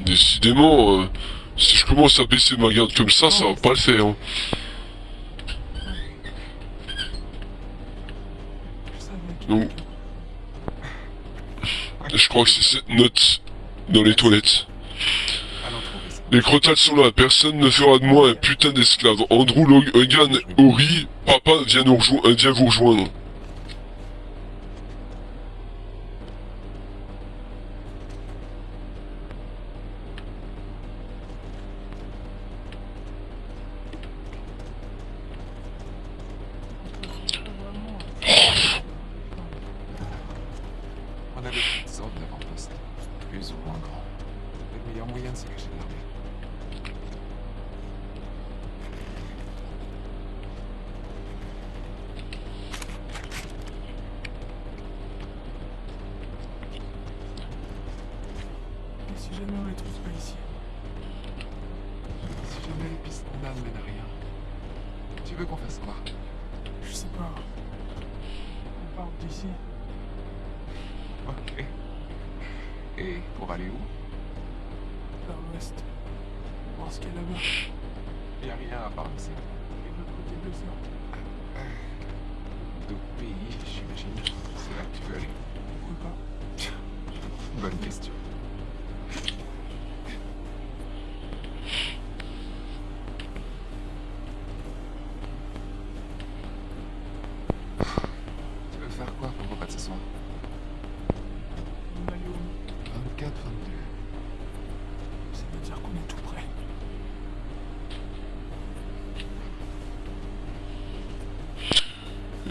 Décidément, si je commence à baisser ma garde comme ça va pas le faire. Hein. Donc, je crois que c'est cette note dans les toilettes. Les crotales sont là, personne ne fera de moi un putain d'esclave. Andrew Logan, Ori, papa vient vous rejoindre. On avait toutes sortes d'avant-postes, plus ou moins grands. Le meilleur moyen de se cacher de l'armée. Et si jamais on les trouve pas ici? Si jamais les pistes qu'on a ne mènent à rien, tu veux qu'on fasse quoi? Je sais pas. On part d'ici. Ok. Et pour aller où? Vers l'ouest. Voir ce qu'il y a là-bas. Y a rien à part ici. Et de l'autre côté de l'océan. D'autres pays, j'imagine. C'est là que tu veux aller. Pourquoi pas? Bonne question. Tu veux faire quoi pour le repas de ce soir? On va aller où? 24-22. Ça veut dire qu'on est tout près.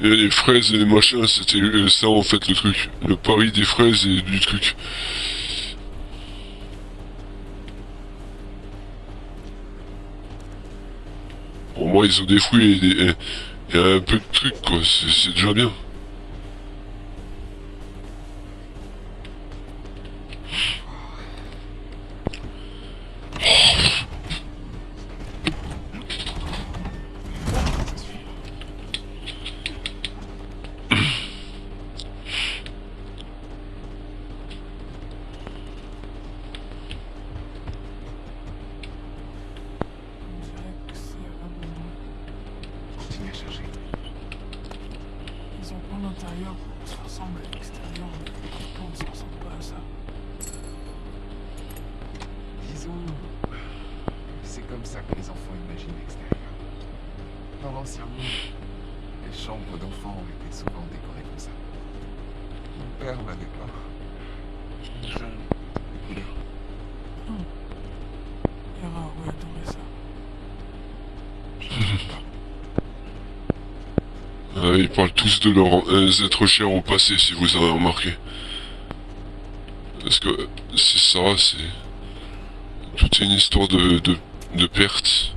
Et les fraises et les machins, c'était ça en fait le truc. Le pari des fraises et du truc. Pour moi, ils ont des fruits et un peu de trucs, quoi. C'est déjà bien. On dirait que c'est abandonné. Continue à chercher. Ils ont plein l'intérieur, ça ressemble à l'extérieur, mais pourtant ça ressemble pas à ça. Disons, c'est comme ça que les enfants imaginent l'extérieur. Dans l'ancien monde, les chambres d'enfants étaient souvent décorées comme ça. Mon père m'avait peint. Jaune, de couleur. Yara aurait adoré ça. Ils parlent tous de leurs êtres chers au passé, si vous avez remarqué. Parce que c'est ça, c'est... Tout est une histoire de perte.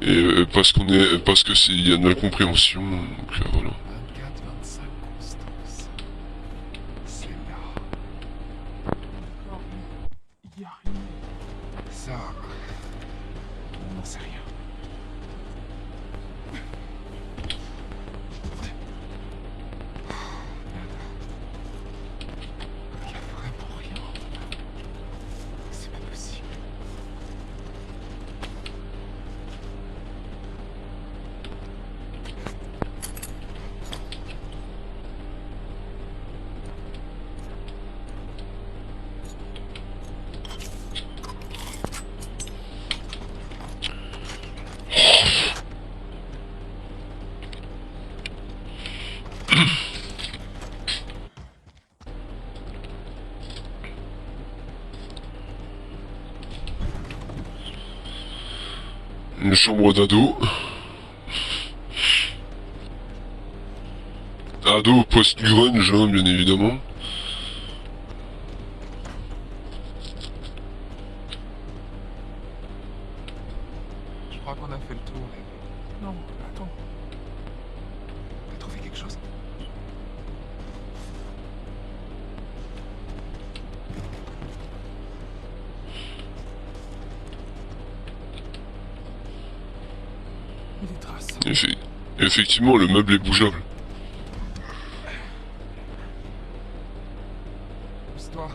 Et parce que il y a de l'incompréhension, donc voilà. 24-25 Constance. C'est là. D'accord, mais y a rien. Ça... On n'en sait rien. Une chambre d'ado. Ado post-grunge, hein, bien évidemment. Je crois qu'on a fait le tour. Non, attends. T'as trouvé quelque chose? Des traces. Effectivement, le meuble est bougeable. Pousse-toi.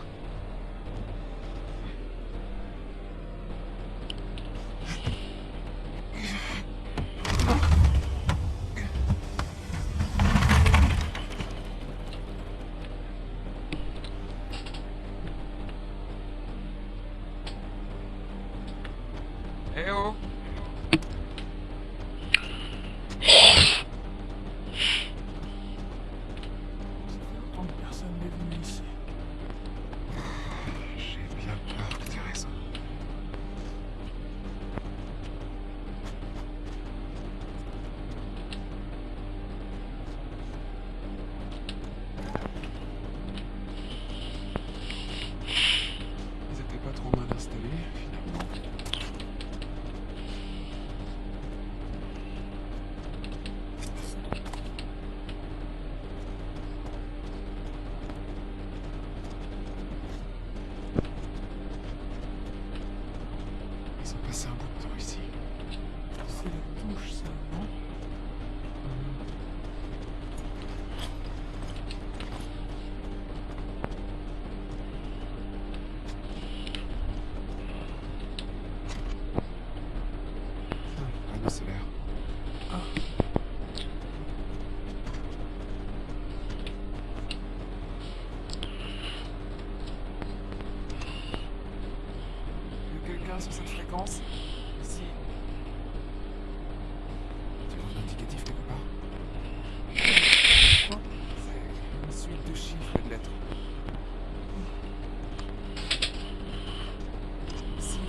Eh oh! Tant que personne n'est venu ici. J'ai bien peur que tu aies raison. Ils étaient pas trop mal installés, finalement. Ils ont passé un bout de temps ici. C'est la touche, ça, non? Panneau solaire. Y a quelqu'un sur cette fréquence? Ici. Tu vois un indicatif quelque part? Quoi? C'est une suite de chiffres et de lettres. Ici,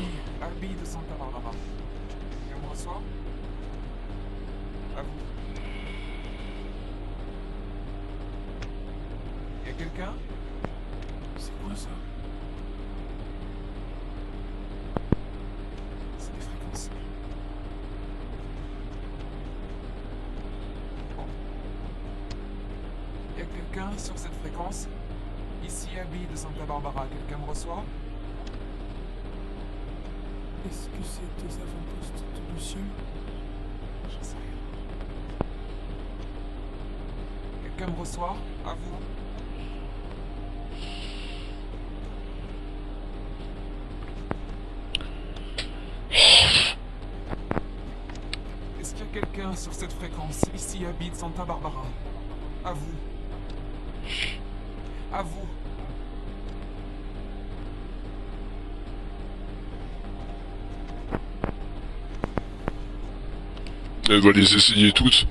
Abby de Santa Barbara. Quelqu'un me reçoit? À vous. Y a quelqu'un? C'est quoi ça? C'est des fréquences. Bon. Y a quelqu'un sur cette fréquence? Ici Abby de Santa Barbara. Quelqu'un me reçoit? Est-ce que c'est des avant-postes de Lucien? J'en sais rien. Quelqu'un me reçoit? À vous. Est-ce qu'il y a quelqu'un sur cette fréquence? Ici Abby de Santa Barbara. À vous. À vous. Elle va les essayer toutes.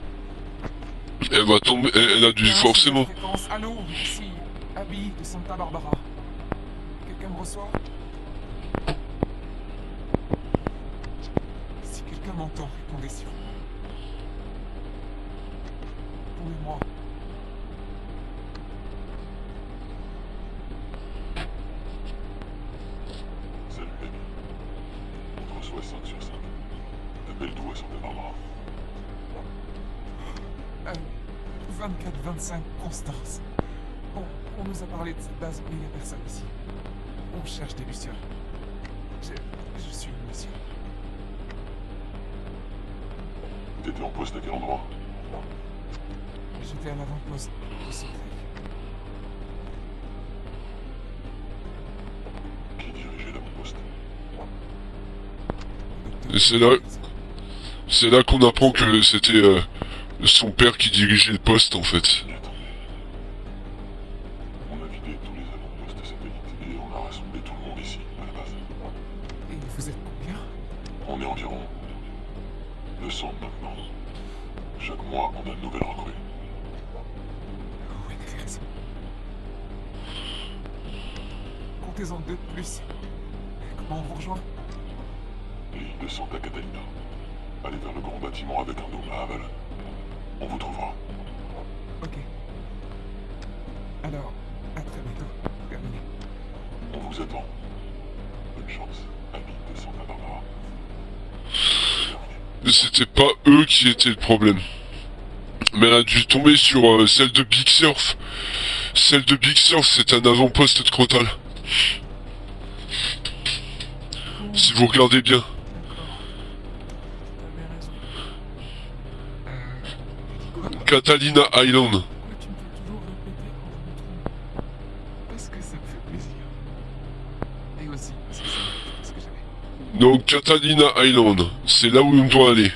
Elle va tomber, elle a dû forcément. Fréquence. Allô, ici Abby de Santa Barbara. Quelqu'un me reçoit? Si quelqu'un m'entend, répondez s'il vous plaît. Répondez-moi. Salut Abby. On te reçoit 5 sur 5. T'appelles d'où à Santa Barbara? 24-25 Constance. On nous a parlé de cette base, mais il n'y a personne ici. On cherche des lucioles. Je suis une luciole. T'étais en poste à quel endroit? J'étais à l'avant-poste de ce Qui dirigeait l'avant-poste? C'est là qu'on apprend que c'était son père qui dirigeait le poste en fait. On a vidé tous les avant-postes satellites et on a rassemblé tout le monde ici, à la base. Et vous êtes combien? On est environ 200 maintenant. Chaque mois, on a de nouvelles recrues. Oui, t'as raison. Comptez-en 2 de plus. Comment on vous rejoint? L'île de Santa Catalina. Allez vers le grand bâtiment avec un dôme à aval. On vous trouvera. Ok. Alors, à très bientôt. Terminé. On vous attend. Bonne chance, amis de Santa Barbara. C'était pas eux qui étaient le problème. Mais elle a dû tomber sur celle de Big Surf. Celle de Big Surf, c'est un avant-poste de Crotal. Si vous regardez bien. Catalina Island. Parce que ça me fait plaisir. Et aussi, parce que c'est ce que j'avais. Donc Catalina Island, c'est là où on doit aller.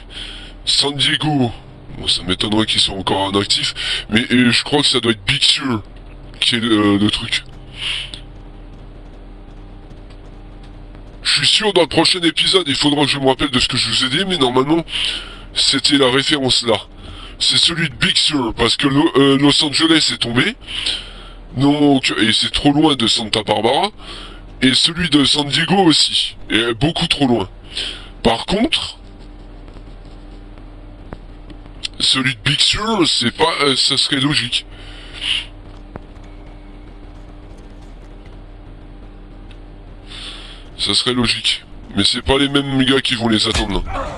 San Diego, bon ça m'étonnerait qu'ils soient encore en actif, mais je crois que ça doit être Big Sur qui est le truc. Je suis sûr dans le prochain épisode, il faudra que je me rappelle de ce que je vous ai dit, mais normalement c'était la référence là. C'est celui de Big Sur, parce que Los Angeles est tombé, donc, et c'est trop loin de Santa Barbara. Et celui de San Diego aussi, est beaucoup trop loin. Par contre, celui de Big Sur, c'est pas, ça serait logique. Ça serait logique. Mais c'est pas les mêmes gars qui vont les attendre là.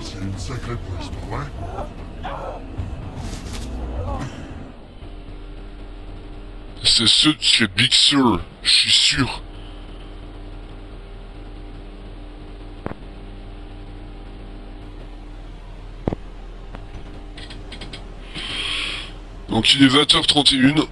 C'est une sacrée police, pas vrai? C'est ceux de chez Big Sur, je suis sûr. Donc il est 20h31.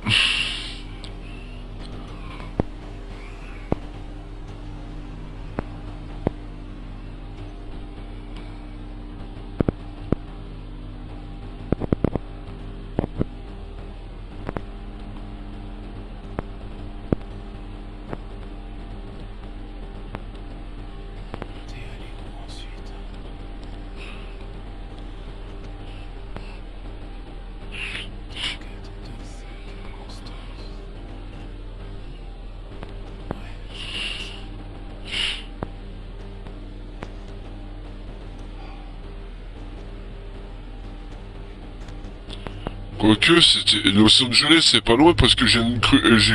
Quoique, c'était Los Angeles, c'est pas loin parce que j'ai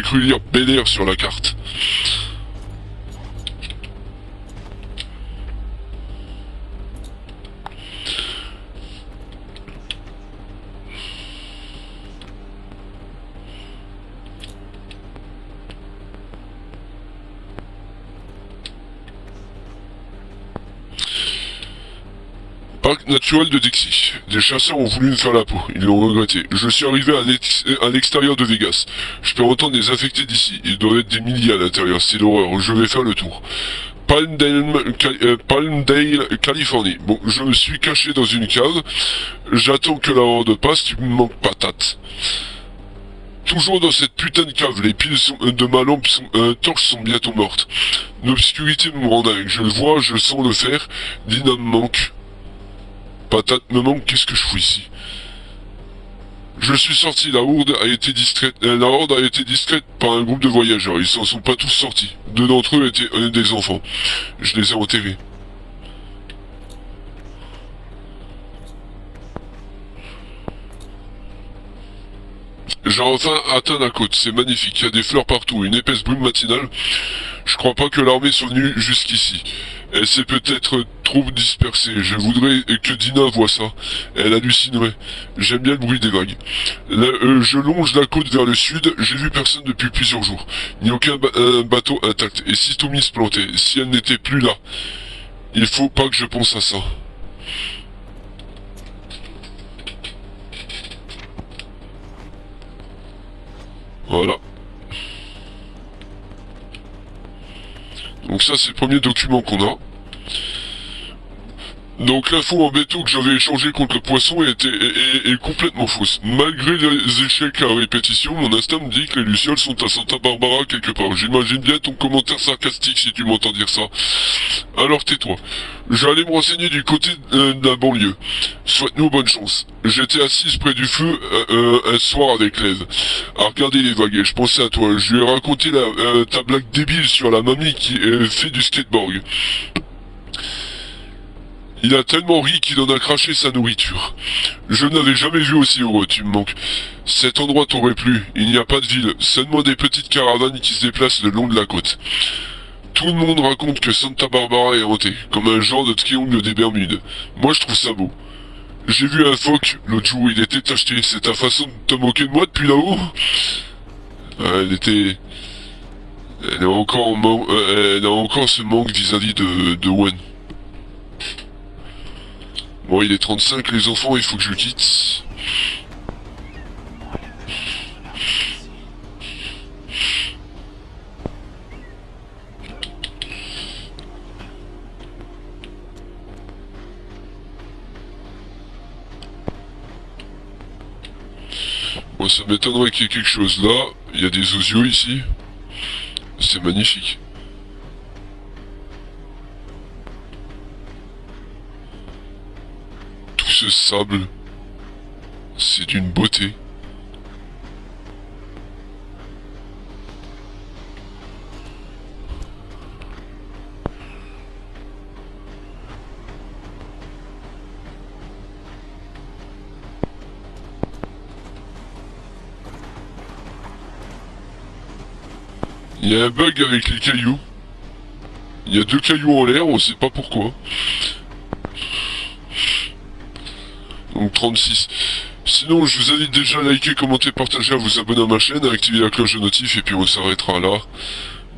cru lire Bel Air sur la carte. Parc naturel de Dixie. Des chasseurs ont voulu me faire la peau. Ils l'ont regretté. Je suis arrivé à l'extérieur de Vegas. Je peux entendre des infectés d'ici. Il doit être des milliers à l'intérieur. C'est l'horreur. Je vais faire le tour. Palmdale, Californie. Bon, je me suis caché dans une cave. J'attends que la horde passe. Tu me manques patate. Toujours dans cette putain de cave, les piles de ma lampe torche sont bientôt mortes. L'obscurité me rend dingue. Je le vois, je sens le fer. Dina me manque. Patate me manque, qu'est-ce que je fous ici? Je suis sorti, la horde a été discrète par un groupe de voyageurs, ils s'en sont pas tous sortis. Deux d'entre eux étaient des enfants. Je les ai enterrés. J'ai enfin atteint la côte, c'est magnifique, il y a des fleurs partout, une épaisse brume matinale. Je crois pas que l'armée soit venue jusqu'ici. Elle s'est peut-être trop dispersée, je voudrais que Dina voie ça. Elle hallucinerait. J'aime bien le bruit des vagues. Là, je longe la côte vers le sud, j'ai vu personne depuis plusieurs jours. Ni aucun bateau intact. Et si Tommy se plantait, si elle n'était plus là, il faut pas que je pense à ça. Voilà. Donc ça c'est le premier document qu'on a. Donc l'info en béton que j'avais échangé contre le poisson est complètement fausse. Malgré les échecs à répétition, mon instinct me dit que les lucioles sont à Santa Barbara quelque part. J'imagine bien ton commentaire sarcastique si tu m'entends dire ça. Alors tais-toi. J'allais me renseigner du côté de la banlieue. Souhaite-nous bonne chance. J'étais assise près du feu un soir avec Lève, à regarder les vagues et je pensais à toi. Je lui ai raconté ta blague débile sur la mamie qui fait du skateboard. Il a tellement ri qu'il en a craché sa nourriture. Je n'avais jamais vu aussi heureux, tu me manques. Cet endroit t'aurait plu, il n'y a pas de ville, seulement des petites caravanes qui se déplacent le long de la côte. Tout le monde raconte que Santa Barbara est hantée, comme un genre de triangle des Bermudes. Moi je trouve ça beau. J'ai vu un phoque, l'autre jour il était tacheté, c'est ta façon de te moquer de moi depuis là-haut? Elle a encore ce manque vis-à-vis de Wen. Bon, il est 35 les enfants, il faut que je quitte. Bon, ça m'étonnerait qu'il y ait quelque chose là. Il y a des osios ici. C'est magnifique. Ce sable, c'est d'une beauté. Il y a un bug avec les cailloux. Il y a 2 cailloux en l'air, on sait pas pourquoi. Donc 36. Sinon, je vous invite déjà à liker, commenter, partager, à vous abonner à ma chaîne, à activer la cloche de notif, et puis on s'arrêtera là.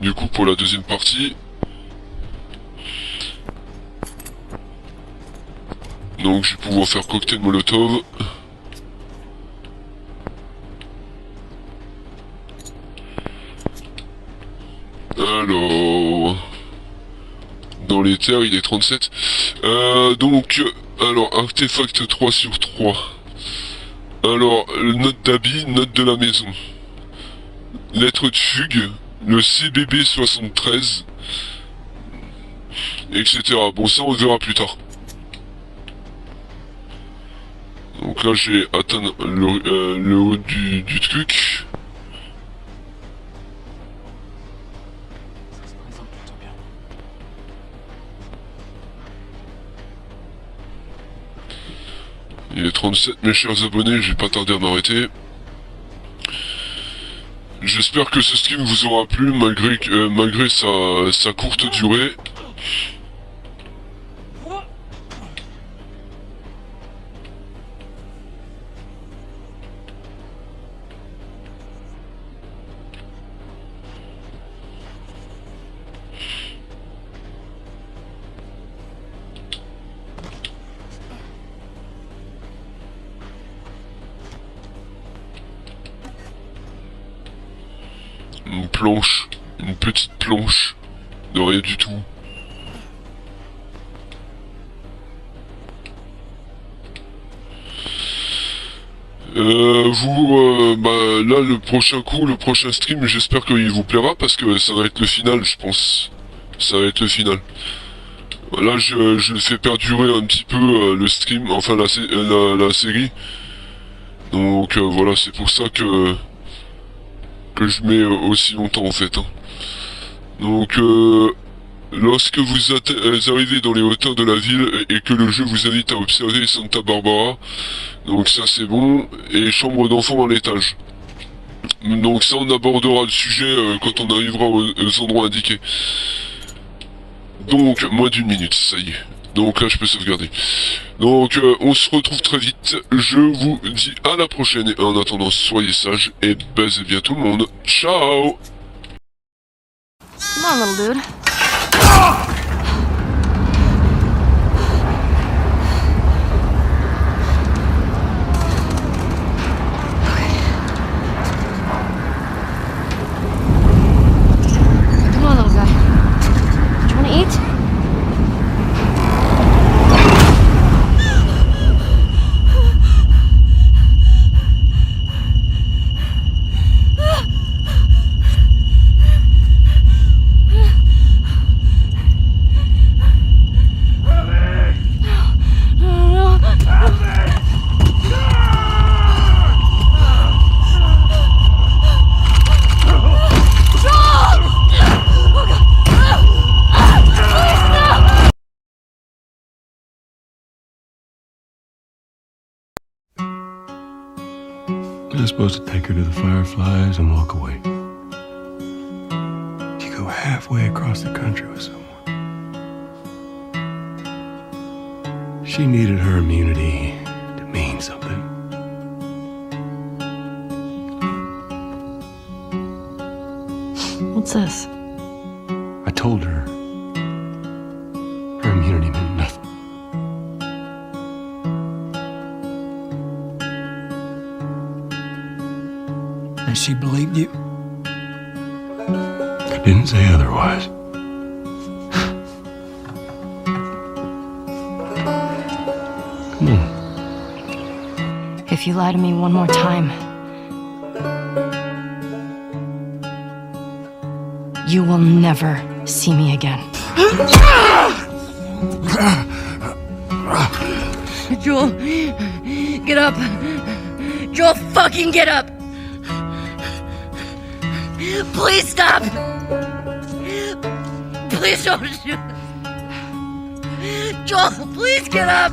Du coup, pour la deuxième partie. Donc, je vais pouvoir faire cocktail molotov. Alors... Dans les terres, il est 37. Alors, artefact 3 sur 3. Alors, note d'habit, note de la maison. Lettre de fugue, le CBB 73, etc. Bon, ça on verra plus tard. Donc là, j'ai atteint le haut du truc. Il est 37 mes chers abonnés, je vais pas tarder à m'arrêter. J'espère que ce stream vous aura plu malgré sa courte durée. Une planche, une petite planche, de rien du tout. Là le prochain coup, le prochain stream, j'espère qu'il vous plaira parce que ça va être le final, je pense. Ça va être le final. Là je fais perdurer un petit peu le stream, enfin la série. Donc voilà, c'est pour ça que je mets aussi longtemps en fait. Hein. Donc lorsque vous arrivez dans les hauteurs de la ville et que le jeu vous invite à observer Santa Barbara, donc ça c'est bon, et chambre d'enfant à l'étage. Donc ça, on abordera le sujet quand on arrivera aux endroits indiqués. Donc, moins d'1 minute, ça y est. Donc là, je peux sauvegarder. Donc, on se retrouve très vite. Je vous dis à la prochaine. Et en attendant, soyez sages et baisez bien tout le monde. Ciao! Come on, little dude. Come on, little guy. Do you want to eat? I was supposed to take her to the Fireflies and walk away. You go halfway across the country with someone. She needed her immunity to mean something. What's this? I told her her immunity meant nothing. And she believed you? I didn't say otherwise. Come on. If you lie to me one more time, you will never see me again. Joel, get up. Joel, fucking get up. Please stop. Please don't shoot. Joel, please get up.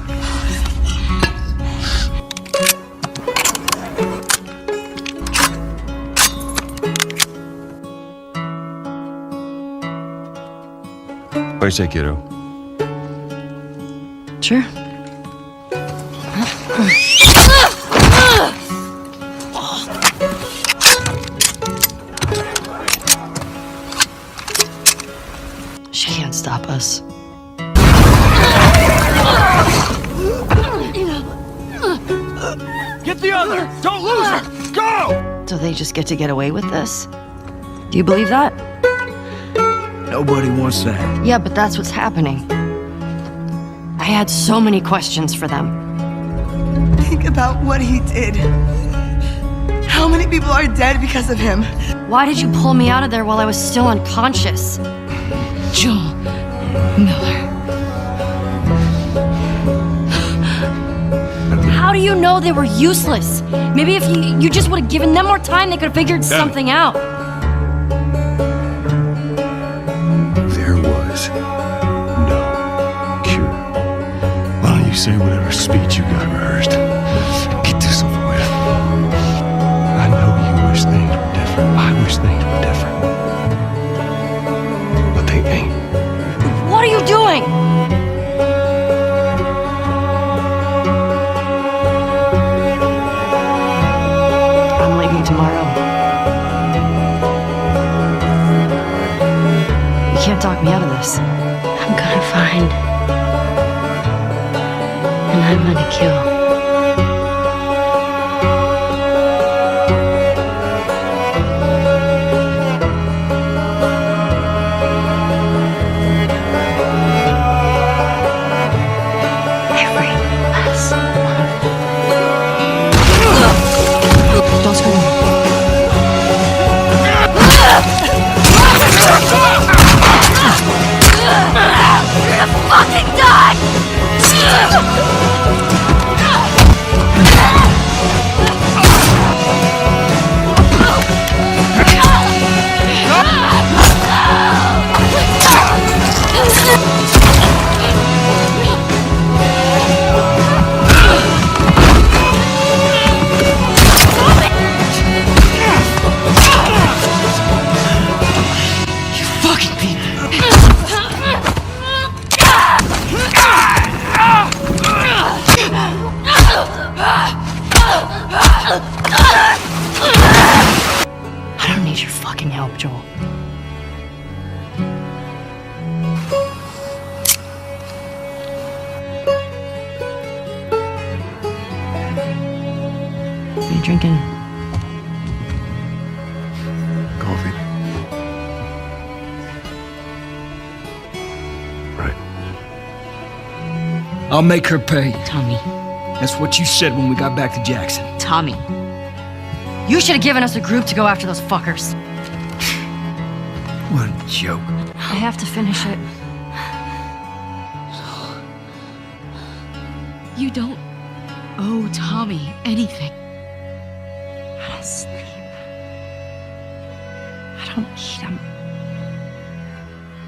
Where's that kiddo? Sure. She can't stop us. Get the other! Don't lose her! Go! So they just get away with this? Do you believe that? Nobody wants that. Yeah, but that's what's happening. I had so many questions for them. Think about what he did. How many people are dead because of him? Why did you pull me out of there while I was still unconscious? Joel Miller. How do you know they were useless? Maybe if you just would have given them more time, they could have figured something out. There was no cure. Why don't you say whatever speech you got rehearsed? Get this over with. I know you wish things were different. I wish things were different. But they ain't. What are you doing? I'm leaving tomorrow. You can't talk me out of this. I'm gonna find. And I'm gonna kill. Don't scream. You're gonna fucking die! drinking? Coffee. Right. I'll make her pay. Tommy. That's what you said when we got back to Jackson. Tommy. You should have given us a group to go after those fuckers. What a joke. I have to finish it. You don't owe Tommy anything. I don't sleep. I don't eat. I'm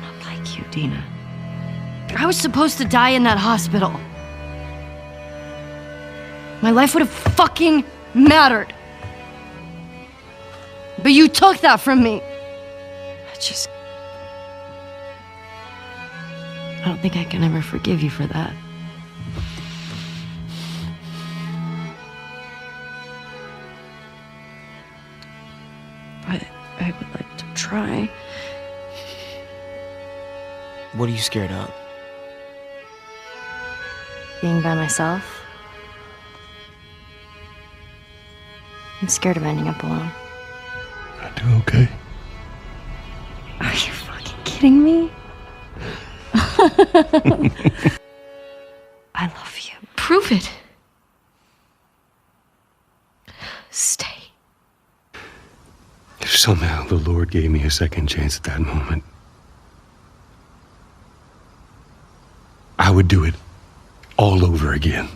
not like you, Dina. I was supposed to die in that hospital. My life would have fucking mattered. But you took that from me. I don't think I can ever forgive you for that. But I would like to try. What are you scared of? Being by myself. I'm scared of ending up alone. I do okay. Are you fucking kidding me? I love you. Prove it. Stay. If somehow the Lord gave me a second chance at that moment, I would do it all over again.